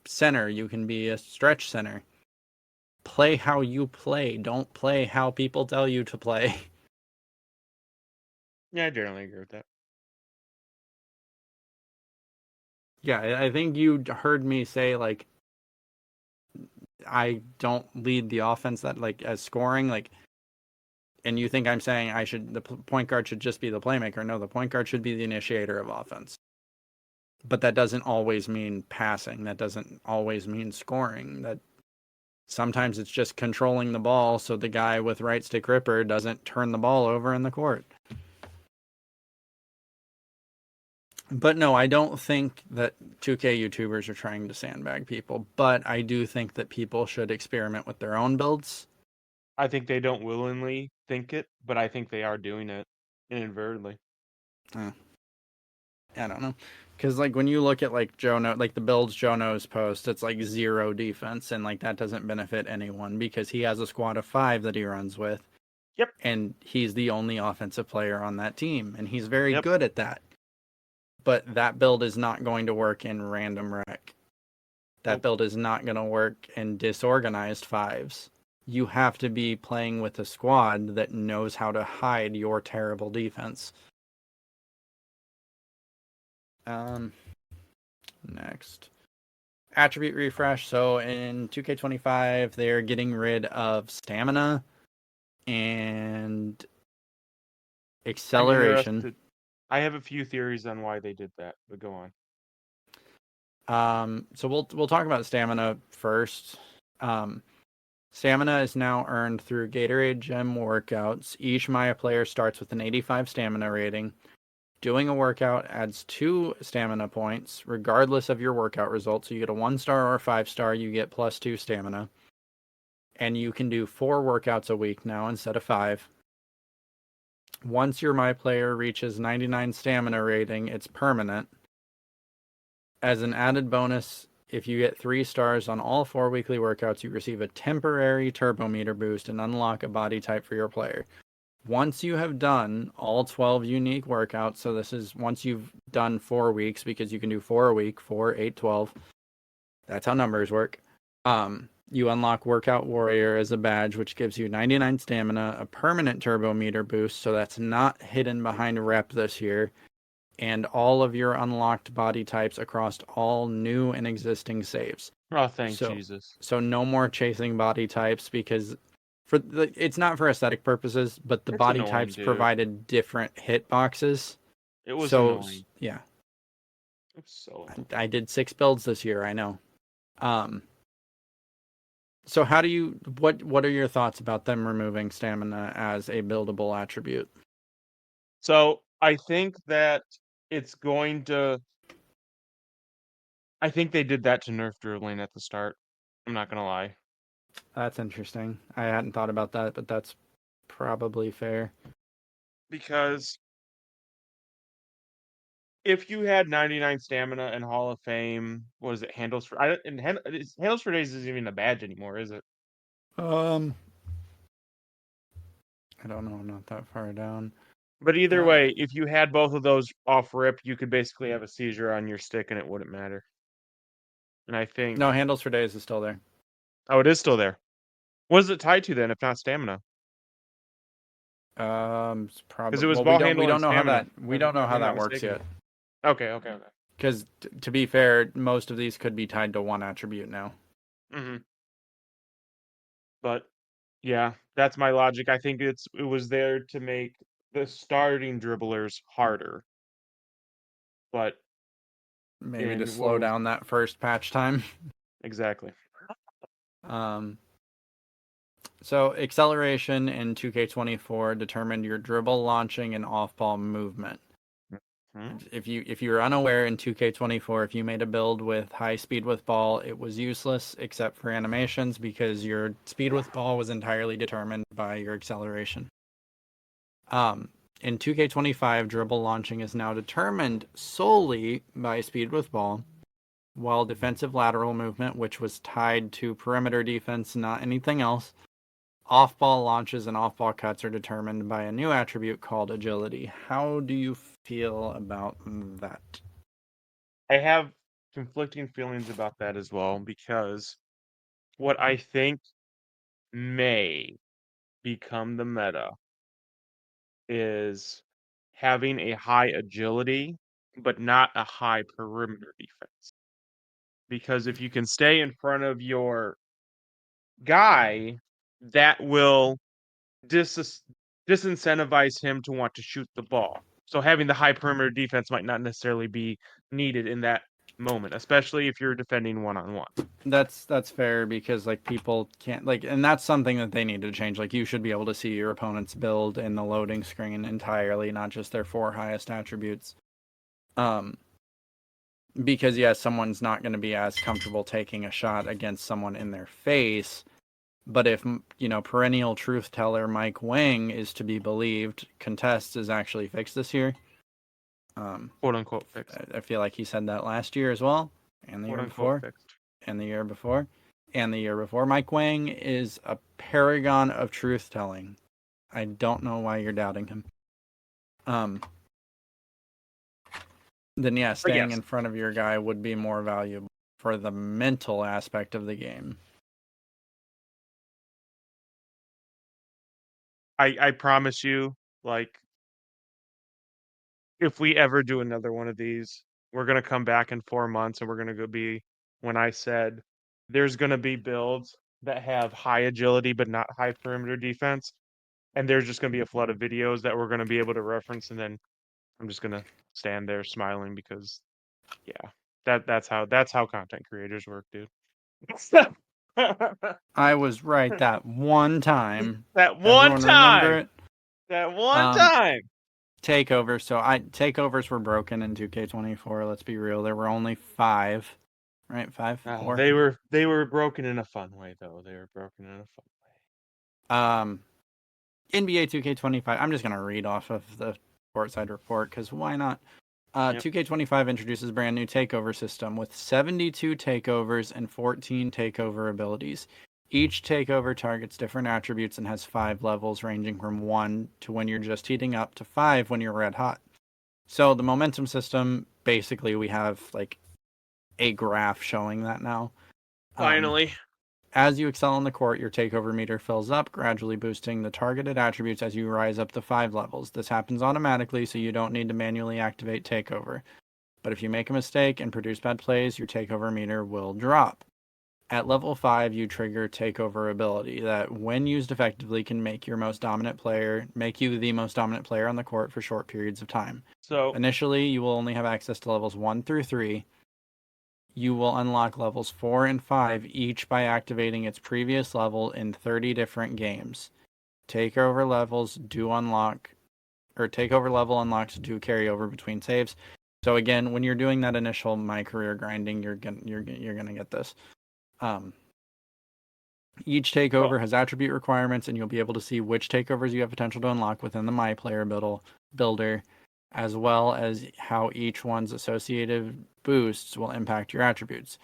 center, you can be a stretch center. Play how you play. Don't play how people tell you to play. yeah, I generally agree with that. Yeah, I think you heard me say, like, I don't lead the offense that, like, as scoring, like, and you think I'm saying the point guard should just be the playmaker. No, the point guard should be the initiator of offense. But that doesn't always mean passing. That doesn't always mean scoring. That sometimes it's just controlling the ball so the guy with right stick ripper doesn't turn the ball over in the court. But no, I don't think that 2K YouTubers are trying to sandbag people, but I do think that people should experiment with their own builds. I think they don't willingly think it, but I think they are doing it inadvertently. I don't know. Because, like, when you look at, like, like the builds Joe Knows post, it's like 0 defense, and, like, that doesn't benefit anyone because he has a squad of 5 that he runs with. Yep. And he's the only offensive player on that team, and he's very Yep. good at that. But that build is not going to work in random rec. That Nope. build is not going to work in disorganized 5s. You have to be playing with a squad that knows how to hide your terrible defense. Next. Attribute refresh. So in 2K25, they're getting rid of stamina and acceleration. I have a few theories on why they did that, but go on. So we'll talk about stamina first. Stamina is now earned through Gatorade Gem workouts. Each Maya player starts with an 85 stamina rating. Doing a workout adds 2 stamina points, regardless of your workout result. So you get a 1-star or a 5-star, you get +2 stamina. And you can do 4 workouts a week now instead of 5. Once your My Player reaches 99 stamina rating, it's permanent. As an added bonus, if you get 3 stars on all 4 weekly workouts, you receive a temporary turbo meter boost and unlock a body type for your player. Once you have done all 12 unique workouts, so this is once you've done 4 weeks, because you can do 4 a week, 4, 8, 12. That's how numbers work. You unlock Workout Warrior as a badge, which gives you 99 stamina, a permanent turbo meter boost, so that's not hidden behind rep this year, and all of your unlocked body types across all new and existing saves. Oh, thank Jesus. So no more chasing body types, because it's not for aesthetic purposes, but the It's body annoying, types dude. provided different hit boxes. It was so annoying. yeah, It's so I did 6 builds this year. I know. So how do you what are your thoughts about them removing stamina as a buildable attribute? So I think that it's going to. I think they did that to nerf dribbling at the start. I'm not gonna lie. That's interesting. I hadn't thought about that, but that's probably fair. Because if you had 99 stamina and Hall of Fame, what is it? Handles for handles for days isn't even a badge anymore, is it? Um, I don't know. I'm not that far down. But either Uh, way, if you had both of those off rip, you could basically have a seizure on your stick and it wouldn't matter. And I think no, handles for days is still there. it is still there. What is it tied to then, if not stamina? It's Because probably it was well. ball We handle and don't know how stamina. we don't know If how I'm not that works mistaken. yet. Okay. Because to be fair, most of these could be tied to one attribute now. Hmm. But yeah, that's my logic. I think it was there to make the starting dribblers harder. But Maybe to in slow down that first patch time. exactly. Um, so acceleration in 2K24 determined your dribble, launching, and off-ball movement. Hmm? If you're unaware, in 2K24, if you made a build with high speed with ball, it was useless except for animations because your speed with ball was entirely determined by your acceleration. In 2K25, dribble launching is now determined solely by speed with ball, while defensive lateral movement, which was tied to perimeter defense, not anything else, off-ball launches and off-ball cuts are determined by a new attribute called agility. How do you feel about that? I have conflicting feelings about that as well because what I think may become the meta is having a high agility, but not a high perimeter defense. Because if you can stay in front of your guy, that will dis- disincentivize him to want to shoot the ball. So having the high perimeter defense might not necessarily be needed in that moment, especially if you're defending one on one. That's fair because like people can't like, and that's something that they need to change. Like you should be able to see your opponent's build in the loading screen entirely, not just their 4 highest attributes. Because yes, someone's not going to be as comfortable taking a shot against someone in their face. But if perennial truth teller Mike Wang is to be believed, contests is actually fixed this year. Quote unquote fixed. I feel like he said that last year as well, and the Quote year unquote before, fixed. and the year before, and the year before. Mike Wang is a paragon of truth telling. I don't know why you're doubting him. Then yeah, staying in front of your guy would be more valuable for the mental aspect of the game. I promise you, like, if we ever do another one of these, we're gonna come back in 4 months and we're gonna go be when I said there's gonna be builds that have high agility but not high perimeter defense, and there's just gonna be a flood of videos that we're gonna be able to reference, and then I'm just gonna stand there smiling because yeah, that's how content creators work, dude. I was right that one time. That one Everyone remember time. it? That one Um, time. takeovers. So takeovers were broken in 2K24. Let's be real. There were only 5, right? 5, 4. They were broken in a fun way though. They were broken in a fun way. NBA 2K25. I'm just gonna read off of the courtside report because why not? Yep. 2K25 introduces brand new takeover system with 72 takeovers and 14 takeover abilities. Each takeover targets different attributes and has 5 levels ranging from 1 to when you're just heating up to 5 when you're red hot. So the momentum system, basically we have like a graph showing that now. Finally. As you excel on the court, your takeover meter fills up, gradually boosting the targeted attributes as you rise up to 5 levels. This happens automatically, so you don't need to manually activate takeover. But if you make a mistake and produce bad plays, your takeover meter will drop. At level 5, you trigger takeover ability that, when used effectively, can make you the most dominant player on the court for short periods of time. So Initially, you will only have access to levels 1 through 3. You will unlock levels 4 and 5 each by activating its previous level in 30 different games. Takeover levels do unlock, or takeover level unlocks do carry over between saves. So again, when you're doing that initial my career grinding, you're gonna get this. Each takeover has attribute requirements, and you'll be able to see which takeovers you have potential to unlock within the My Player builder, as well as how each one's associated boosts will impact your attributes.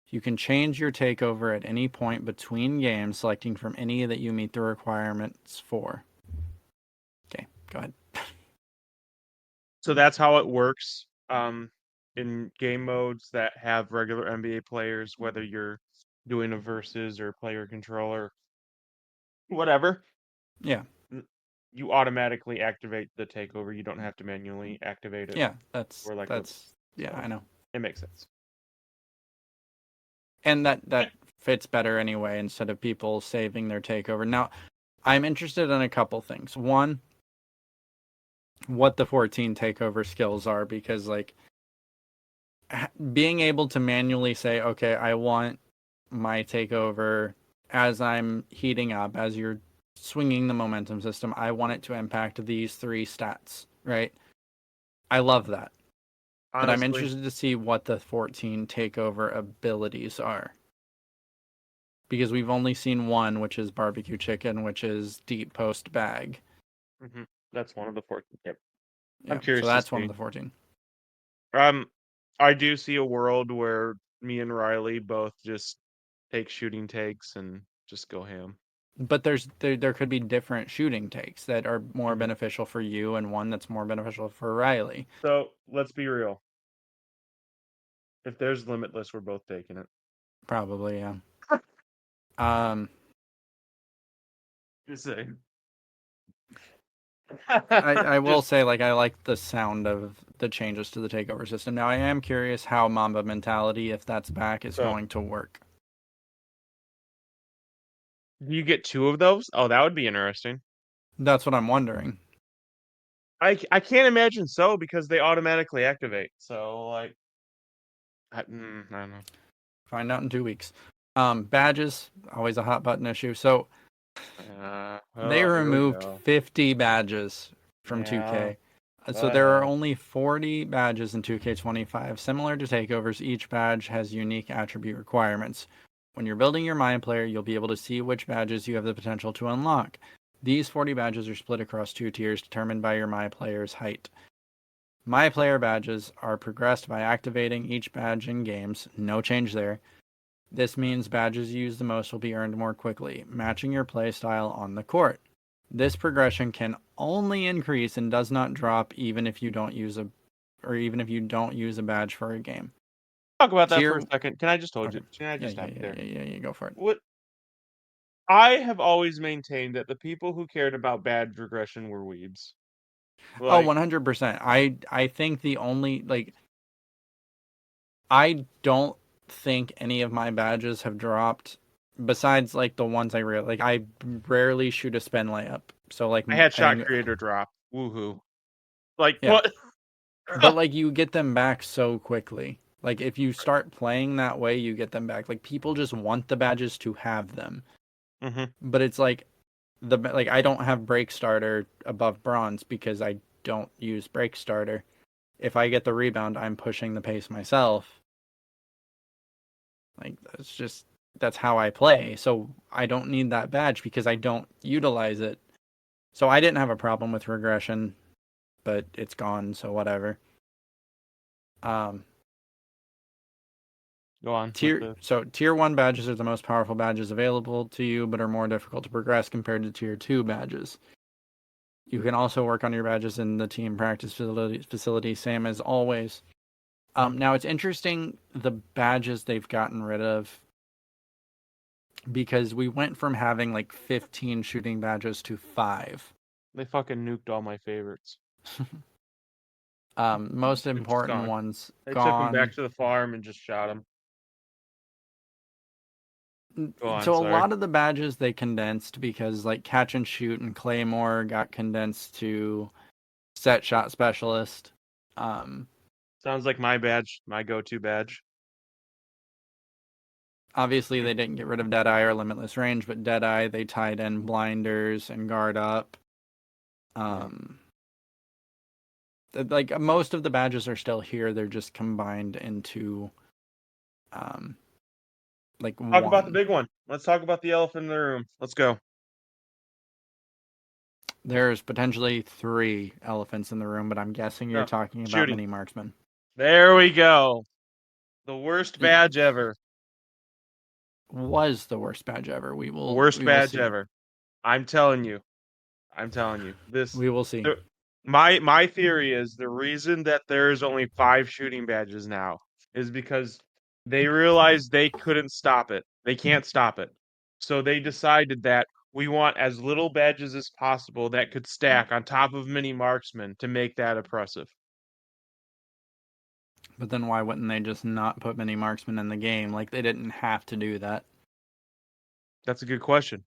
You can change your takeover at any point between games, selecting from any that you meet the requirements for. Okay, go ahead. So that's how it works. In game modes that have regular NBA players, whether you're doing a versus or player controller, whatever, Yeah, you automatically activate the takeover. You don't have to manually activate it. yeah, that's Or like yeah, so I know. it makes sense. And that fits better anyway, instead of people saving their takeover. Now, I'm interested in a couple things. One, what the 14 takeover skills are, because like being able to manually say, okay, I want my takeover as I'm heating up, as you're swinging the momentum system, I want it to impact these 3 stats, right? I love that. But I'm Honestly, interested to see what the 14 takeover abilities are. Because we've only seen one, which is barbecue chicken, which is deep post bag. that's one of the 14. Yep. I'm Yeah, so curious to that's one of see. the 14. I do see a world where me and Riley both just take shooting takes and just go ham. But there could be different shooting takes that are more Mhm. beneficial for you, and one that's more beneficial for Riley. So let's be real. If there's limitless, we're both taking it. Probably, yeah. Um, Just say. I will Just say, like, I like the sound of the changes to the takeover system. Now, I am curious how Mamba Mentality, if that's back, is so. going to work. Do you get 2 of those? Oh, that would be interesting. That's what I'm wondering. I can't imagine so because they automatically activate. So like, I don't know. Find out in 2 weeks. Badges, always a hot button issue. So they Oh, here we removed go. 50 badges from Yeah. 2K. So The there are hell. only 40 badges in 2K25. Similar to takeovers, each badge has unique attribute requirements. When you're building your My Player, you'll be able to see which badges you have the potential to unlock. These 40 badges are split across 2 tiers determined by your My Player's height. My Player badges are progressed by activating each badge in games. No change there. This means badges you use the most will be earned more quickly, matching your playstyle on the court. This progression can only increase and does not drop even if you don't use a badge for a game. Talk about that for a Tier second. Can I just hold Okay. you? Can I Yeah, just yeah, stop you yeah, there? yeah, yeah, yeah, go for it. What I have always maintained that the people who cared about badge regression were weebs. Oh, Like, 100%. I think the only I don't think any of my badges have dropped besides like the ones I really like. I rarely shoot a spin layup. So like I had shot paying creator drop. Woohoo! Like yeah. what? But like you get them back so quickly. Like if you start playing that way, you get them back. Like people just want the badges to have them. Mm-hmm. But it's like I don't have break starter above bronze because I don't use break starter. If I get the rebound, I'm pushing the pace myself. Like that's how I play. So I don't need that badge because I don't utilize it. So I didn't have a problem with regression, but it's gone, so whatever. Um Go on with Tier the. so tier 1 badges are the most powerful badges available to you, but are more difficult to progress compared to tier 2 badges. You can also work on your badges in the team practice facility, same as always. Now it's interesting the badges they've gotten rid of, because we went from having like 15 shooting badges to 5. They fucking nuked all my favorites. Most They're just important gone. ones They took them back gone. to the farm and just shot them. Go on. So a Sorry. lot of the badges they condensed because like catch and shoot and claymore got condensed to set shot specialist. Sounds like my badge, my go-to badge. Obviously, they didn't get rid of Deadeye or Limitless Range, but Deadeye, they tied in Blinders and Guard Up. Like, most of the badges are still here. They're just combined into, like, Talk about the one. big one. Let's talk about the elephant in the room. Let's go. There's potentially 3 elephants in the room, but I'm guessing you're No, talking about shooting. Mini Marksman. There we go. The worst badge ever. Was the worst badge ever. We will Badge see. ever. I'm telling you. This We will see. my theory is the reason that there's only 5 shooting badges now is because they realized they couldn't stop it. They can't stop it. So they decided that we want as little badges as possible that could stack on top of mini marksman to make that oppressive. But then why wouldn't they just not put Mini Marksman in the game? Like, they didn't have to do that. That's a good question.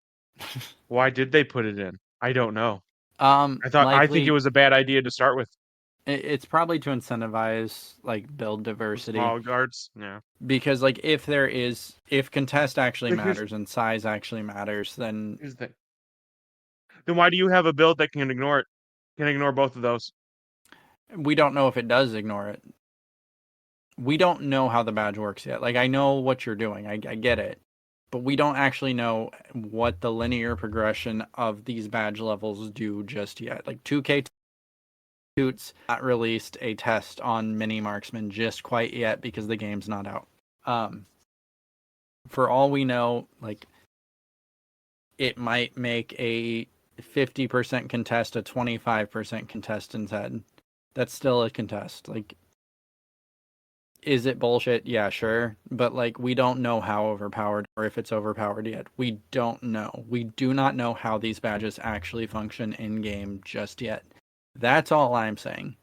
Why did they put it in? I don't know. Likely, I think it was a bad idea to start with. It's probably to incentivize, like, build diversity. Small guards, yeah. Because, like, if contest actually matters and size actually matters, then Here's the thing. Then why do you have a build that can ignore it? Can ignore both of those? we don't know if it does ignore it. We don't know how the badge works yet. Like, I know what you're doing. I get it. But we don't actually know what the linear progression of these badge levels do just yet. Like, 2K Toots not released a test on Mini Marksman just quite yet because the game's not out. For all we know, like, it might make a 50% contest a 25% contest instead. That's still a contest. Like, is it bullshit? Yeah, sure. But, like, we don't know how overpowered or if it's overpowered yet. We don't know. We do not know how these badges actually function in-game just yet. That's all I'm saying.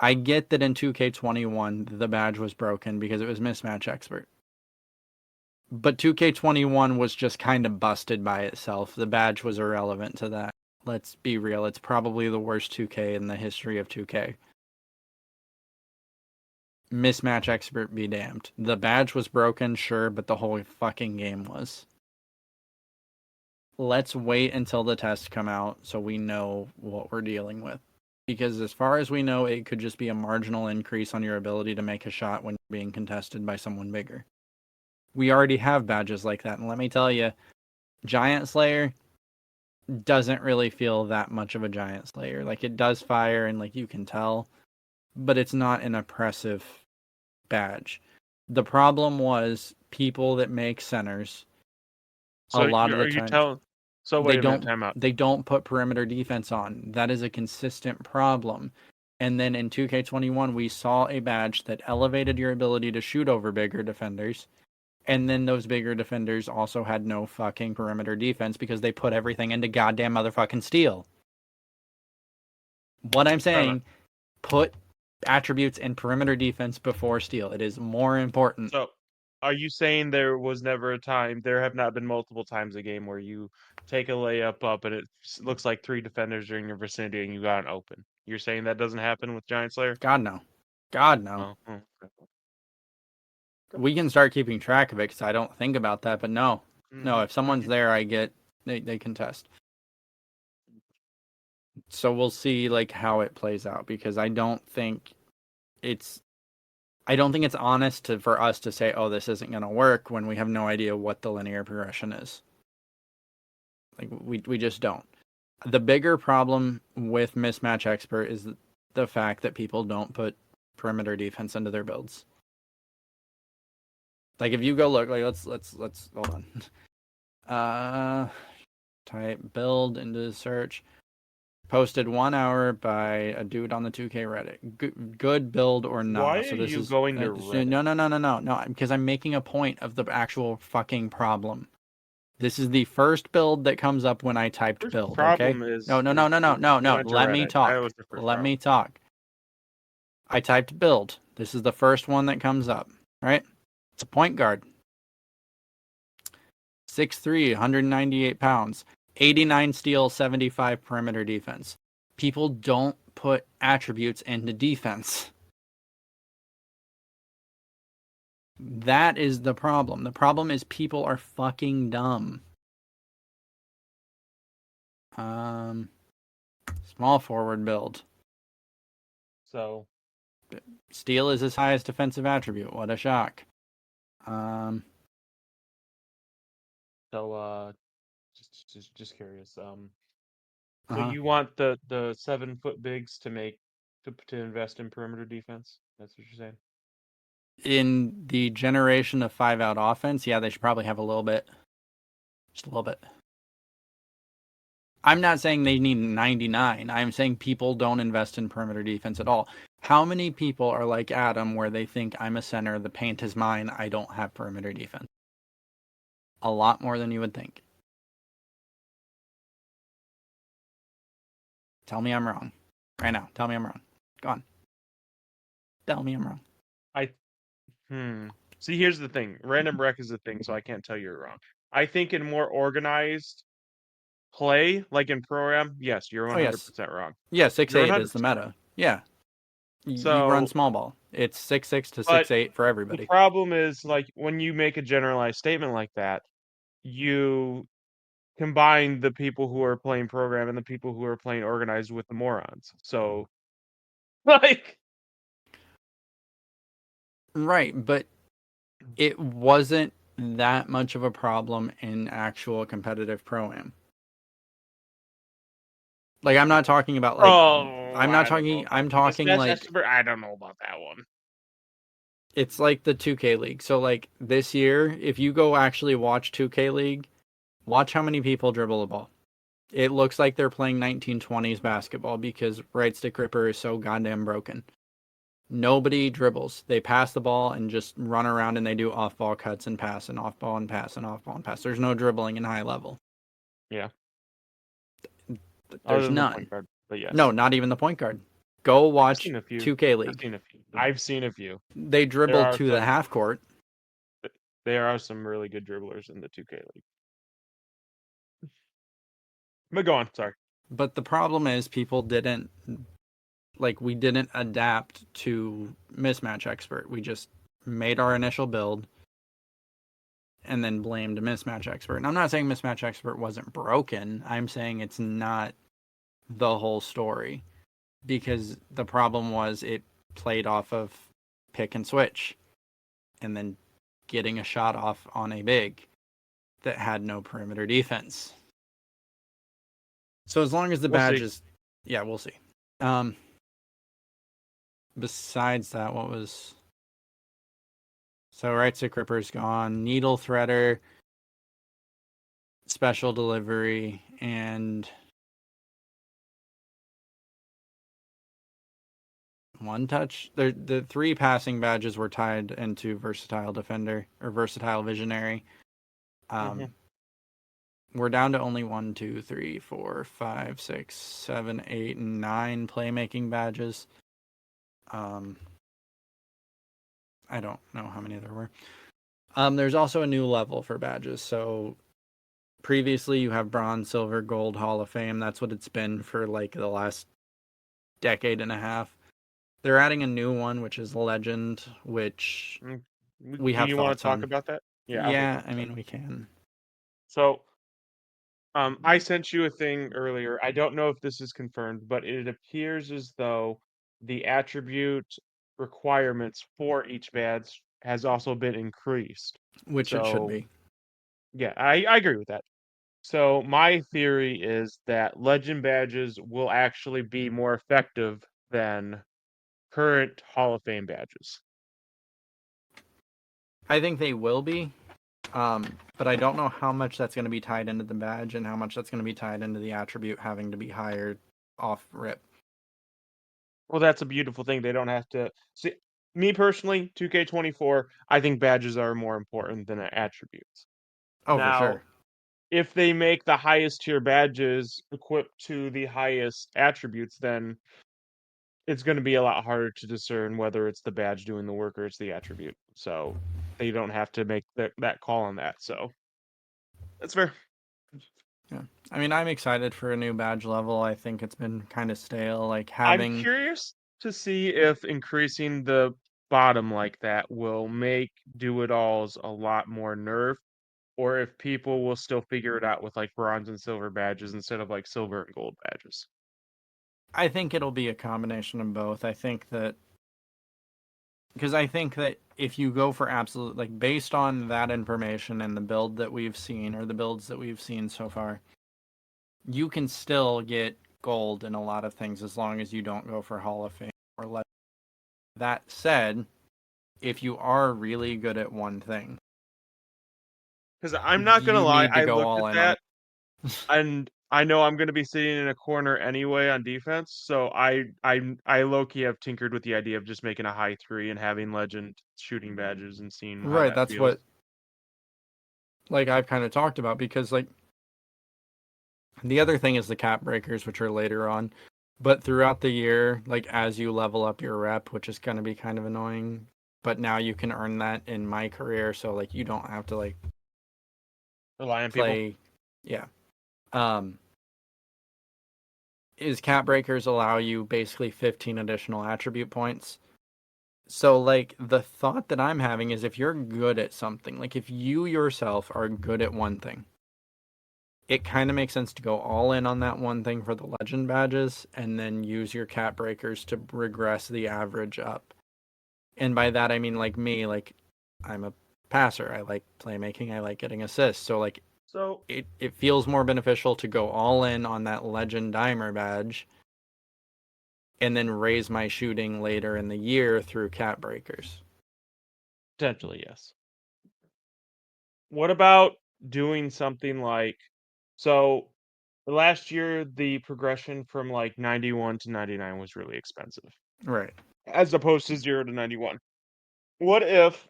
I get that in 2K21, the badge was broken because it was Mismatch Expert. But 2K21 was just kind of busted by itself. The badge was irrelevant to that. Let's be real. It's probably the worst 2K in the history of 2K. Mismatch Expert be damned. The badge was broken, sure, but the whole fucking game was. Let's wait until the tests come out so we know what we're dealing with. Because as far as we know, it could just be a marginal increase on your ability to make a shot when you're being contested by someone bigger. We already have badges like that, and let me tell you, Giant Slayer doesn't really feel that much of a Giant Slayer. Like, it does fire, and, like, you can tell, but it's not an oppressive badge. The problem was people that make centers, So a lot of the time, so wait a minute, time out. they don't put perimeter defense on. That is a consistent problem. And then in 2K21, we saw a badge that elevated your ability to shoot over bigger defenders. And then those bigger defenders also had no fucking perimeter defense because they put everything into goddamn motherfucking steel. What I'm saying, put attributes in perimeter defense before steel. It is more important. So, are you saying there was never a time, there have not been multiple times a game where you take a layup up and it looks like 3 defenders are in your vicinity and you got an open? You're saying that doesn't happen with Giant Slayer? God, no. God, no. Oh, We can start keeping track of it because I don't think about that, but no. No, if someone's there, they contest. So we'll see, like, how it plays out, because I don't think it's honest for us to say, oh, this isn't going to work when we have no idea what the linear progression is. Like, we just don't. The bigger problem with Mismatch Expert is the fact that people don't put perimeter defense into their builds. Like, if you go look, like, let's hold on. Type build into search. Posted 1 hour by a dude on the 2K Reddit. Good build or not? Why so are this you is going to Reddit? No, because I'm making a point of the actual fucking problem. This is the first build that comes up when I typed First build. problem Okay? is No. you went to Let me Reddit. talk. That was the first Let problem. me talk. I typed build. This is the first one that comes up. Right? It's a point guard. 6'3", 198 pounds. 89 steal, 75 perimeter defense. People don't put attributes into defense. That is the problem. The problem is people are fucking dumb. Small forward build. So Steel is his highest defensive attribute. What a shock. so just curious. So Uh-huh. you want the 7 foot bigs to invest in perimeter defense? That's what you're saying? In the generation of 5-out offense, yeah, they should probably have a little bit. Just a little bit. I'm not saying they need 99. I'm saying people don't invest in perimeter defense at all. How many people are like Adam where they think I'm a center, the paint is mine, I don't have perimeter defense? A lot more than you would think. Tell me I'm wrong. Right now. Tell me I'm wrong. Go on. Tell me I'm wrong. See, here's the thing. Random rec is a thing, so I can't tell you're wrong. I think in more organized play, like in program, yes, you're Oh, yes. 100% wrong. Yeah, You're 6'8 is the 100% meta. wrong. Yeah. You run So, small ball. It's 6'6 to but 6'8 for the everybody. problem is, like, when you make a generalized statement like that, you combine the people who are playing program and the people who are playing organized with the morons. So, like, Right, but it wasn't that much of a problem in actual competitive pro-am. Like, I'm not talking about, like, oh, I don't know I'm about talking, mismatch like, expert. I don't know about that one. it's like the 2K League. So, like, this year, if you go actually watch 2K League, watch how many people dribble the ball. It looks like they're playing 1920s basketball because right stick ripper is so goddamn broken. Nobody dribbles. They pass the ball and just run around and they do off ball cuts and pass and off ball and pass and off ball and pass. There's no dribbling in high level. Yeah. Other There's than the none. point guard, but yes. No, not even the point guard. Go I've watch seen a few. 2K I've League. seen a few. I've seen a few. They There dribble are to the half court. there are some really good dribblers in the 2K League. But go on, sorry. But the problem is people didn't we didn't adapt to mismatch expert. We just made our initial build and then blamed mismatch expert. And I'm not saying mismatch expert wasn't broken. I'm saying it's not the whole story because the problem was it played off of pick and switch and then getting a shot off on a big that had no perimeter defense. So as long as the We'll badge see. is, yeah, we'll see. Besides that, what was so right stick ripper's gone, needle threader, special delivery, and one touch. The 3 passing badges were tied into versatile defender or versatile visionary. We're down to only 1, 2, 3, 4, 5, 6, 7, 8, and 9 playmaking badges. I don't know how many there were. There's also a new level for badges. So previously you have bronze, silver, gold, Hall of Fame. That's what it's been for like the last decade and a half. They're adding a new one, which is legend, which we have Do you want thoughts to talk on. about that? Yeah, Okay. I mean we can. So, I sent you a thing earlier. I don't know if this is confirmed, but it appears as though the attribute requirements for each badge has also been increased. Which it should So, be. yeah, I agree with that. So my theory is that legend badges will actually be more effective than current Hall of Fame badges. I think they will be. But I don't know how much that's going to be tied into the badge and how much that's going to be tied into the attribute having to be hired off rip. Well, that's a beautiful thing. They don't have to see. Me personally, 2K24, I think badges are more important than attributes. Oh, for Now, sure. if they make the highest tier badges equipped to the highest attributes, then it's going to be a lot harder to discern whether it's the badge doing the work or it's the attribute. So they don't have to make that call on that. So that's fair. Yeah. I mean, I'm excited for a new badge level. I think it's been kind of stale. Like I'm having curious to see if increasing the bottom like that will make do-it-alls a lot more nerfed, or if people will still figure it out with like bronze and silver badges instead of like silver and gold badges. I think it'll be a combination of both. I think that if you go for absolute, like based on that information and the build that we've seen, or the builds that we've seen so far, you can still get gold in a lot of things as long as you don't go for Hall of Fame or less. That said, if you are really good at one thing, Because I'm not gonna you lie, need to I go looked all at in on that and I know I'm gonna be sitting in a corner anyway on defense, so I low-key have tinkered with the idea of just making a high 3 and having legend shooting badges and seeing how right. that That's feels. what like I've kind of talked about, because like the other thing is the cap breakers, which are later on. But throughout the year, like as you level up your rep, which is going to be kind of annoying, but now you can earn that in my career, so like you don't have to like Rely on people. play. Yeah. Um, is cap breakers allow you basically 15 additional attribute points. So like the thought that I'm having is, if you're good at something, like if you yourself are good at one thing, it kind of makes sense to go all in on that one thing for the legend badges, and then use your cap breakers to regress the average up. And by that I mean, like me, like I'm a passer. I like playmaking. I like getting assists. So like So it feels more beneficial to go all in on that legend dimer badge, and then raise my shooting later in the year through cap breakers. potentially, yes. What about doing something like, so last year the progression from like 91 to 99 was really expensive, Right. as opposed to 0 to 91. What if,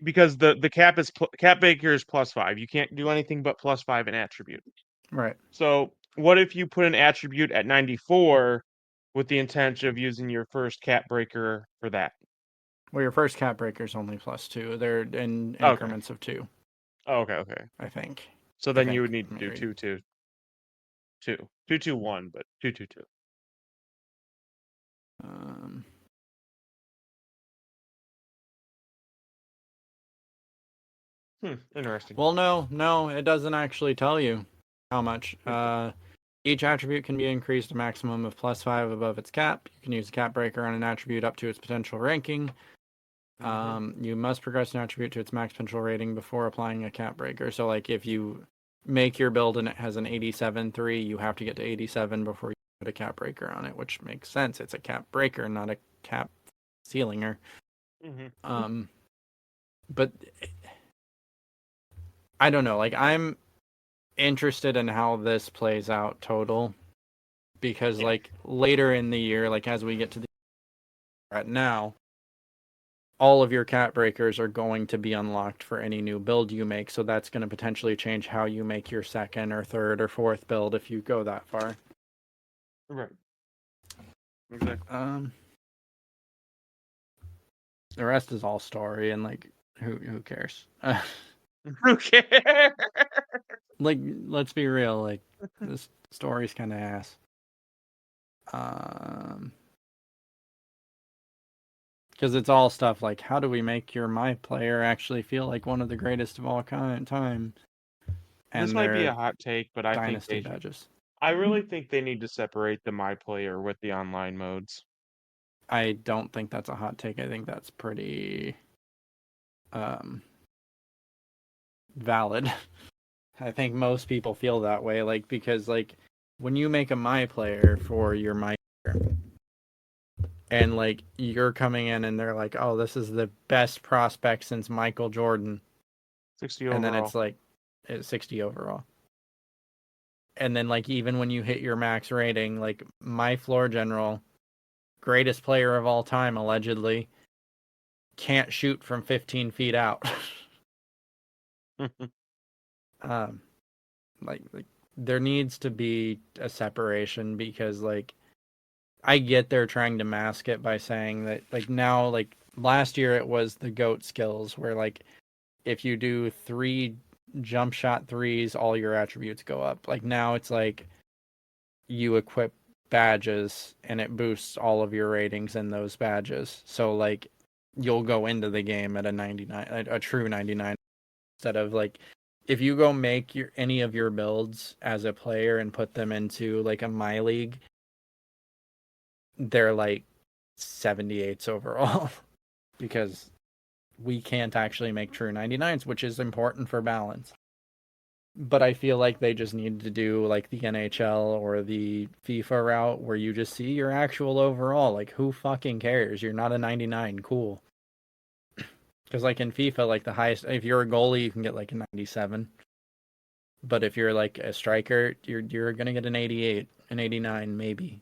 because the cap is cap baker is +5, you can't do anything but +5 in attribute. Right. So what if you put an attribute at 94 with the intention of using your first cap breaker for that? Well, your first cap breaker is only +2. They're in Okay. increments of 2, Oh, okay. I think. So I then you think. would need to Let me do read. 2 2 2 2 2 1, but 2 2 2. Um, Interesting. well, no, it doesn't actually tell you how much. Each attribute can be increased a maximum of +5 above its cap. You can use a cap breaker on an attribute up to its potential ranking. You must progress an attribute to its max potential rating before applying a cap breaker. So, like, if you make your build and it has an 87/3, you have to get to 87 before you put a cap breaker on it, which makes sense. It's a cap breaker, not a cap ceilinger. But I don't know. Like, I'm interested in how this plays out total, because Yeah. like later in the year, like as we get to the right now, all of your cap breakers are going to be unlocked for any new build you make, so that's going to potentially change how you make your second or third or fourth build if you go that far. Right. Exactly. The rest is all story, and like who cares? Who cares? Like, let's be real, like this story's kind of ass. Because it's all stuff like, how do we make your my player actually feel like one of the greatest of all time? And This might be a their hot take, but I think dynasty badges. I really think they need to separate the my player with the online modes. I don't think that's a hot take. I think that's pretty valid. I think most people feel that way, like, because like when you make a my player for your my player, and like you're coming in and they're like, oh, this is the best prospect since Michael Jordan, 60 and overall. then it's like it's 60 overall. And then like even when you hit your max rating, like my floor general, greatest player of all time allegedly, can't shoot from 15 feet out. Like there needs to be a separation, because like I get they're trying to mask it by saying that like now, like last year it was the GOAT skills, where like if you do 3 jump shot threes, all your attributes go up. Like now it's like you equip badges, and it boosts all of your ratings in those badges. So like you'll go into the game at a 99, a true 99, instead of like if you go make any of your builds as a player and put them into like a my league, they're like 78s overall because we can't actually make true 99s, which is important for balance. But I feel like they just need to do like the NHL or the FIFA route where you just see your actual overall. Like, who fucking cares? You're not a 99. Cool. Because like in FIFA, like the highest, if you're a goalie, you can get like a 97. But if you're like a striker, you're gonna get an 88, an 89 maybe.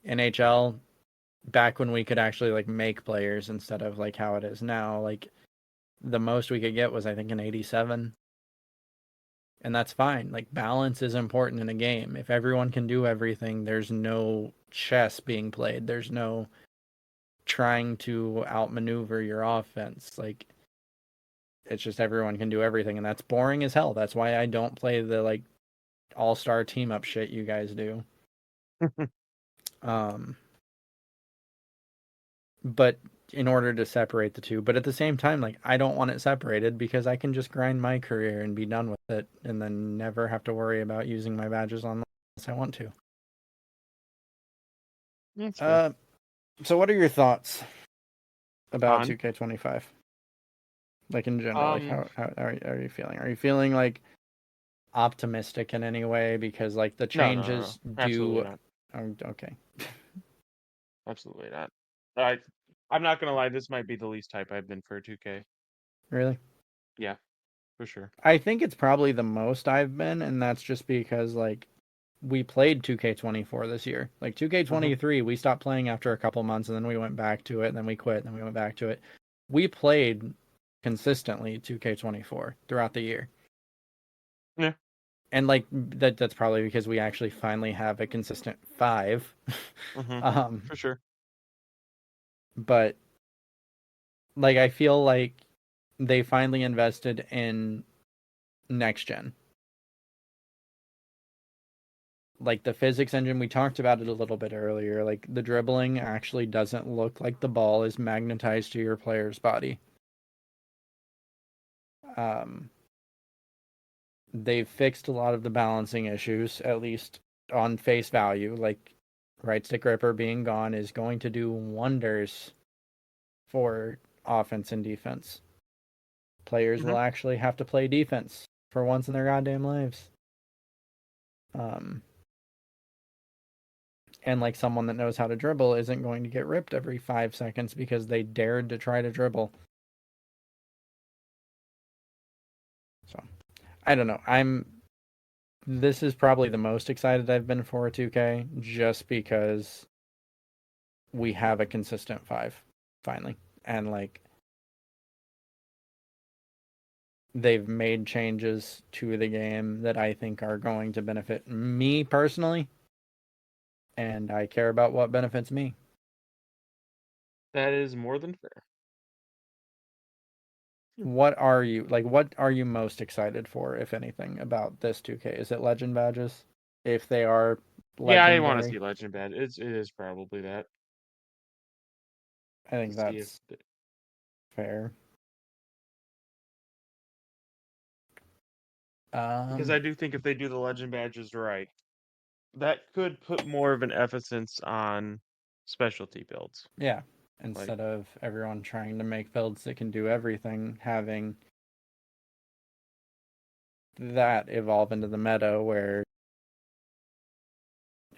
NHL, back when we could actually like make players instead of like how it is now, like the most we could get was I think an 87. And that's fine. Like balance is important in a game. If everyone can do everything, there's no chess being played. There's no trying to outmaneuver your offense. Like it's just everyone can do everything, and that's boring as hell. That's why I don't play the like all-star team up shit you guys do. But in order to separate the two, but at the same time, like I don't want it separated because I can just grind my career and be done with it, and then never have to worry about using my badges unless I want to. So what are your thoughts about 2K25? Like in general, like how are you feeling? Are you feeling like optimistic in any way because like the changes no. Absolutely not. Oh, okay. Absolutely not. I'm not gonna lie. This might be the least hype I've been for 2K. Really? Yeah, for sure. I think it's probably the most I've been, and that's just because like we played 2K24 this year. Like 2K23, we stopped playing after a couple months, and then we went back to it, and then we quit, and then we went back to it. We played consistently 2K24 throughout the year. Yeah. And like that's probably because we actually finally have a consistent 5. For sure. But like I feel like they finally invested in next gen. Like the physics engine, we talked about it a little bit earlier. Like the dribbling actually doesn't look like the ball is magnetized to your player's body. They've fixed a lot of the balancing issues, at least on face value. Like right stick gripper being gone is going to do wonders for offense and defense. Players will actually have to play defense for once in their goddamn lives. And like someone that knows how to dribble isn't going to get ripped every 5 seconds because they dared to try to dribble. So, I don't know. This is probably the most excited I've been for a 2K just because we have a consistent 5 finally. And like they've made changes to the game that I think are going to benefit me personally. And I care about what benefits me. That is more than fair. What are you most excited for, if anything, about this 2K? Is it legend badges? If they are legendary? Yeah, I want to see legend badge. It is probably that. I think that's fair. Because I do think if they do the legend badges right, that could put more of an emphasis on specialty builds. Yeah. Instead of everyone trying to make builds that can do everything, having that evolve into the meta where,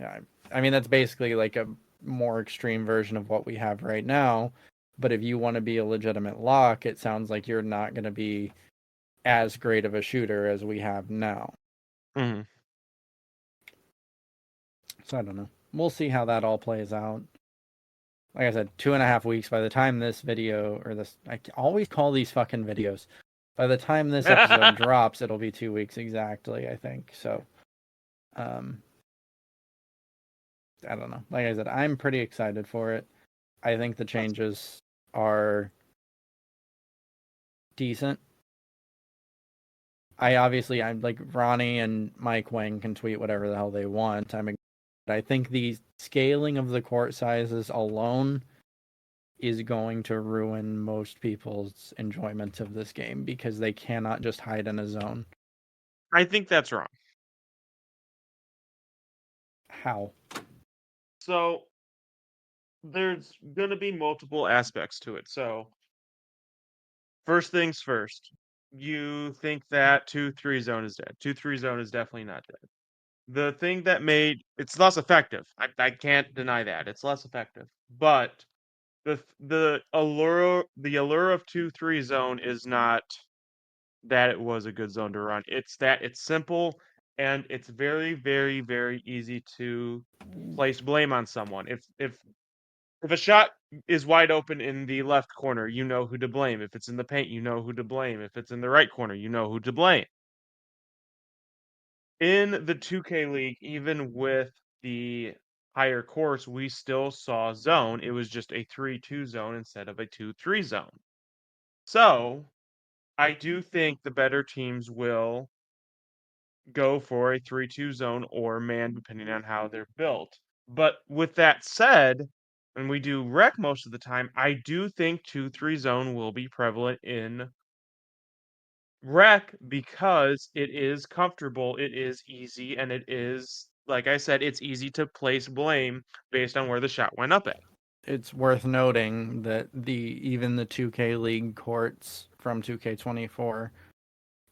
yeah, I mean, that's basically like a more extreme version of what we have right now. But if you want to be a legitimate lock, it sounds like you're not going to be as great of a shooter as we have now. Mm-hmm. So I don't know. We'll see how that all plays out. Like I said, 2.5 weeks. By the time this video, or this, I always call these fucking videos. By the time this episode drops, it'll be 2 weeks exactly, I think. So, I don't know. Like I said, I'm pretty excited for it. I think the changes are decent. I'm like Ronnie and Mike Wang can tweet whatever the hell they want. I'm I think the scaling of the court sizes alone is going to ruin most people's enjoyment of this game because they cannot just hide in a zone. I think that's wrong. How? So there's going to be multiple aspects to it. So first things first, you think that 2-3 zone is dead. 2-3 zone is definitely not dead. The thing that made it's less effective. I can't deny that. It's less effective. But the allure of 2-3 zone is not that it was a good zone to run. It's that it's simple and it's very, very, very easy to place blame on someone. If a shot is wide open in the left corner, you know who to blame. If it's in the paint, you know who to blame. If it's in the right corner, you know who to blame. In the 2K League, even with the higher course, we still saw zone. It was just a 3-2 zone instead of a 2-3 zone. So, I do think the better teams will go for a 3-2 zone or man, depending on how they're built. But with that said, when we do rec most of the time, I do think 2-3 zone will be prevalent in rec because it is comfortable, it is easy, and it is, like I said, it's easy to place blame based on where the shot went up at. It's worth noting that even the 2K League courts from 2K24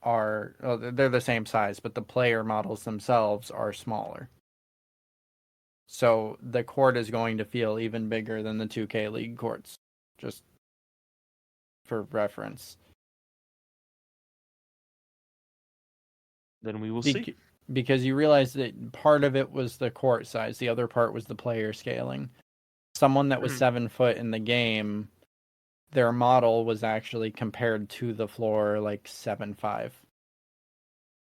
they're the same size, but the player models themselves are smaller. So the court is going to feel even bigger than the 2K League courts, just for reference. Then we will see. Because you realize that part of it was the court size, the other part was the player scaling. Someone that was 7 foot in the game, their model was actually compared to the floor like 7'5".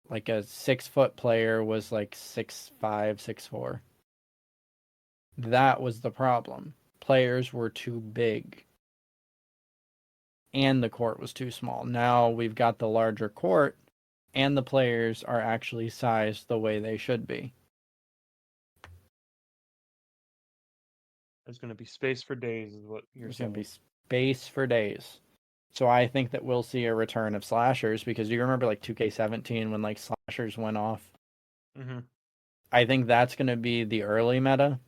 Like a 6 foot player was like 6'5", 6'4". That was the problem. Players were too big. And the court was too small. Now we've got the larger court, and the players are actually sized the way they should be. There's going to be space for days, is what you're saying. There's going to be space for days. So I think that we'll see a return of slashers, because you remember like 2K17 when like slashers went off? Mm-hmm. I think that's going to be the early meta.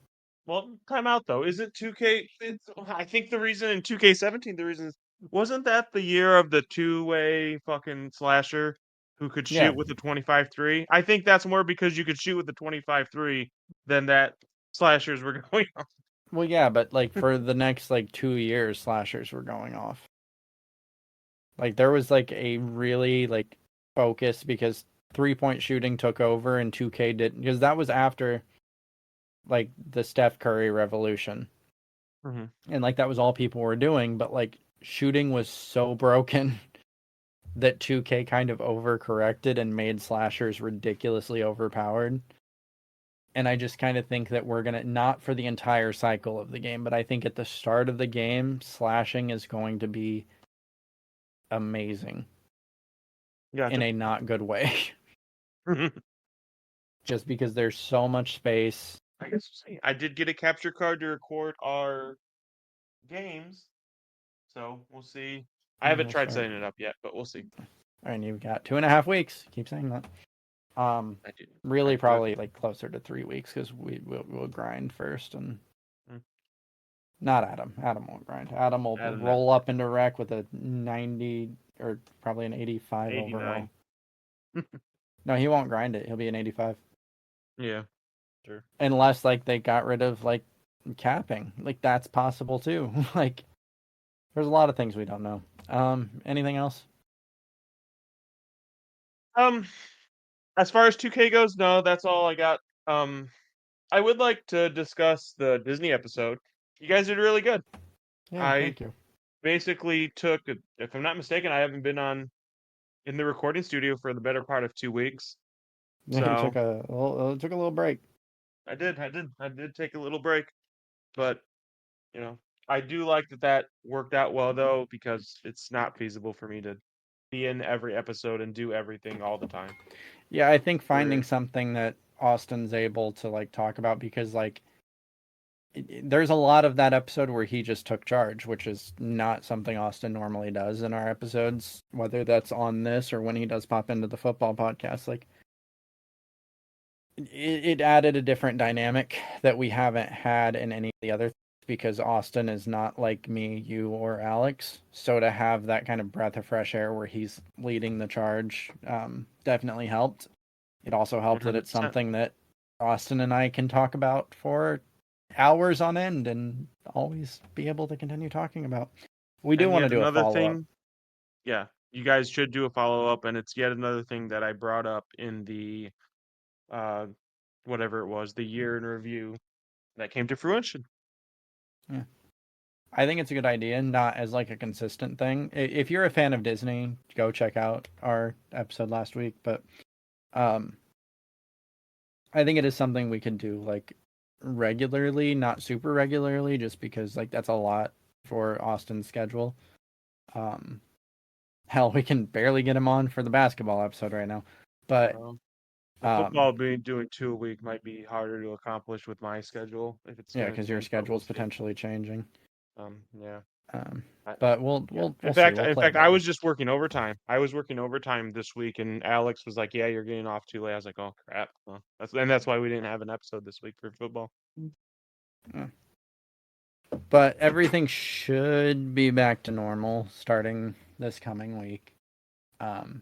Well, time out though. Isn't 2K? I think the reason in 2K17, the reason wasn't that the year of the two-way fucking slasher who could shoot with the 25-3. I think that's more because you could shoot with the 25-3 than that slashers were going on. Well, yeah, but like for the next like 2 years, slashers were going off. Like there was like a really like focus because 3-point shooting took over and 2K didn't, because that was after like the Steph Curry revolution. Mm-hmm. And like that was all people were doing, but like shooting was so broken that 2K kind of overcorrected and made slashers ridiculously overpowered. And I just kind of think that we're going to, not for the entire cycle of the game, but I think at the start of the game, slashing is going to be amazing. Gotcha. In a not good way. Just because there's so much space. I guess I did get a capture card to record our games, so we'll see. I haven't tried setting it up yet, but we'll see. And you've got 2.5 weeks. Keep saying that. Really, probably like closer to 3 weeks, because we'll grind first, and not Adam. Adam won't grind. Adam will roll up into rec with a 90 or probably an 85 overall. No, he won't grind it. He'll be an 85. Yeah, sure. Unless like they got rid of like capping, like that's possible too. Like there's a lot of things we don't know. Anything else? As far as 2K goes, no, that's all I got. I would like to discuss the Disney episode. You guys did really good. Yeah, thank you. Basically took, if I'm not mistaken, I haven't been in the recording studio for the better part of 2 weeks. Yeah, so you took a little break. I did take a little break, but I do like that worked out well though, because it's not feasible for me to be in every episode and do everything all the time. Yeah, I think finding something that Austin's able to like talk about, because like there's a lot of that episode where he just took charge, which is not something Austin normally does in our episodes, whether that's on this or when he does pop into the football podcast. Like it added a different dynamic that we haven't had in any of the other, because Austin is not like me, you, or Alex. So to have that kind of breath of fresh air where he's leading the charge definitely helped. It also helped that it's 100%. something that Austin and I can talk about for hours on end and always be able to continue talking about. We do And want to yet do a another follow-up. thing, yeah, you guys should do a follow-up, and it's yet another thing that I brought up in the uh whatever it was, the year in review that came to fruition. Yeah. I think it's a good idea, not as like a consistent thing. If you're a fan of Disney, go check out our episode last week. But I think it is something we can do like regularly, not super regularly, just because like that's a lot for Austin's schedule. Hell, we can barely get him on for the basketball episode right now. But The football being doing 2 a week might be harder to accomplish with my schedule if it's yeah, going to because your change, but we'll schedule's see. potentially changing. Yeah. But we'll Yeah. we'll In see. fact, We'll in play it fact, by I ear. was just working overtime. I was working overtime this week, and Alex was like, "Yeah, you're getting off too late." I was like, "Oh crap!" Well, that's why we didn't have an episode this week for football. But everything should be back to normal starting this coming week. And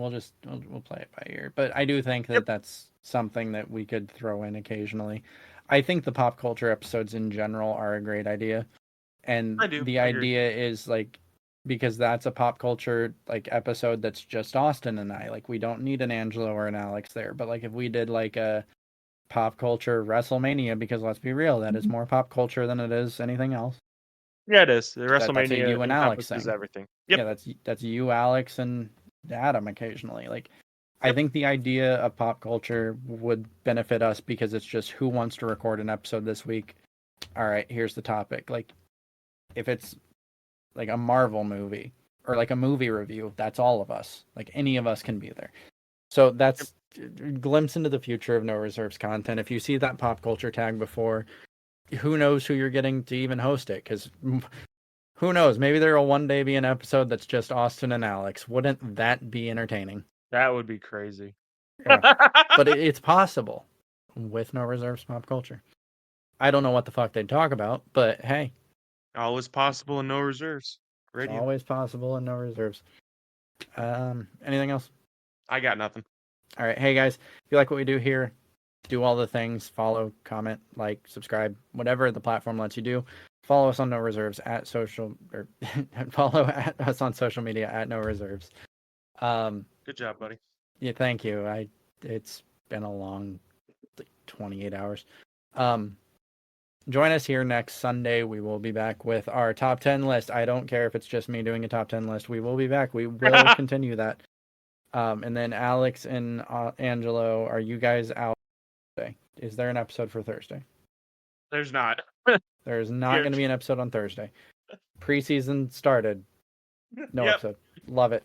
we'll play it by ear. But I do think that Yep. that's something that we could throw in occasionally. I think the pop culture episodes in general are a great idea. And I do. the I agree. idea is like, because that's a pop culture like episode that's just Austin and I. Like we don't need an Angelo or an Alex there. But like if we did like a pop culture WrestleMania, because let's be real, that is more pop culture than it is anything else. Yeah, it is. The That's a WrestleMania you and Alex encompasses thing. everything. Yep. Yeah, that's you, Alex, and Adam occasionally. Like, I think the idea of pop culture would benefit us because it's just who wants to record an episode this week. All right, here's the topic. Like, if it's like a Marvel movie or like a movie review, that's all of us. Like, any of us can be there. So that's a glimpse into the future of No Reserves content. If you see that pop culture tag before, who knows who you're getting to even host it? Because who knows? Maybe there will one day be an episode that's just Austin and Alex. Wouldn't that be entertaining? That would be crazy. Yeah. But it's possible with No Reserves pop culture. I don't know what the fuck they'd talk about, but hey, Always possible and no reserves. it's Radio. always possible in No Reserves. Anything else? I got nothing. All right. Hey guys, if you like what we do here, do all the things, follow, comment, like, subscribe, whatever the platform lets you do. Follow us on No Reserves at social, or follow us on social media at No Reserves. Good job, buddy. Yeah, thank you. It's been a long 28 hours. Join us here next Sunday. We will be back with our top 10 list. I don't care if it's just me doing a top 10 list. We will be back. We will continue that. And then Alex and Angelo, are you guys out today? Is there an episode for Thursday? There's not. There's not going to be an episode on Thursday. Preseason started. No episode. Love it.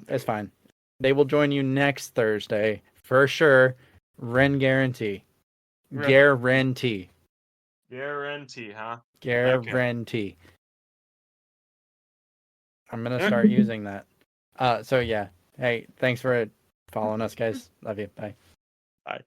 It's fine. They will join you next Thursday for sure. guaRehntee. guaRehntee. guaRehntee, huh? guaRehntee. I'm gonna start using that. So yeah. Hey, thanks for following us, guys. Love you. Bye. Bye.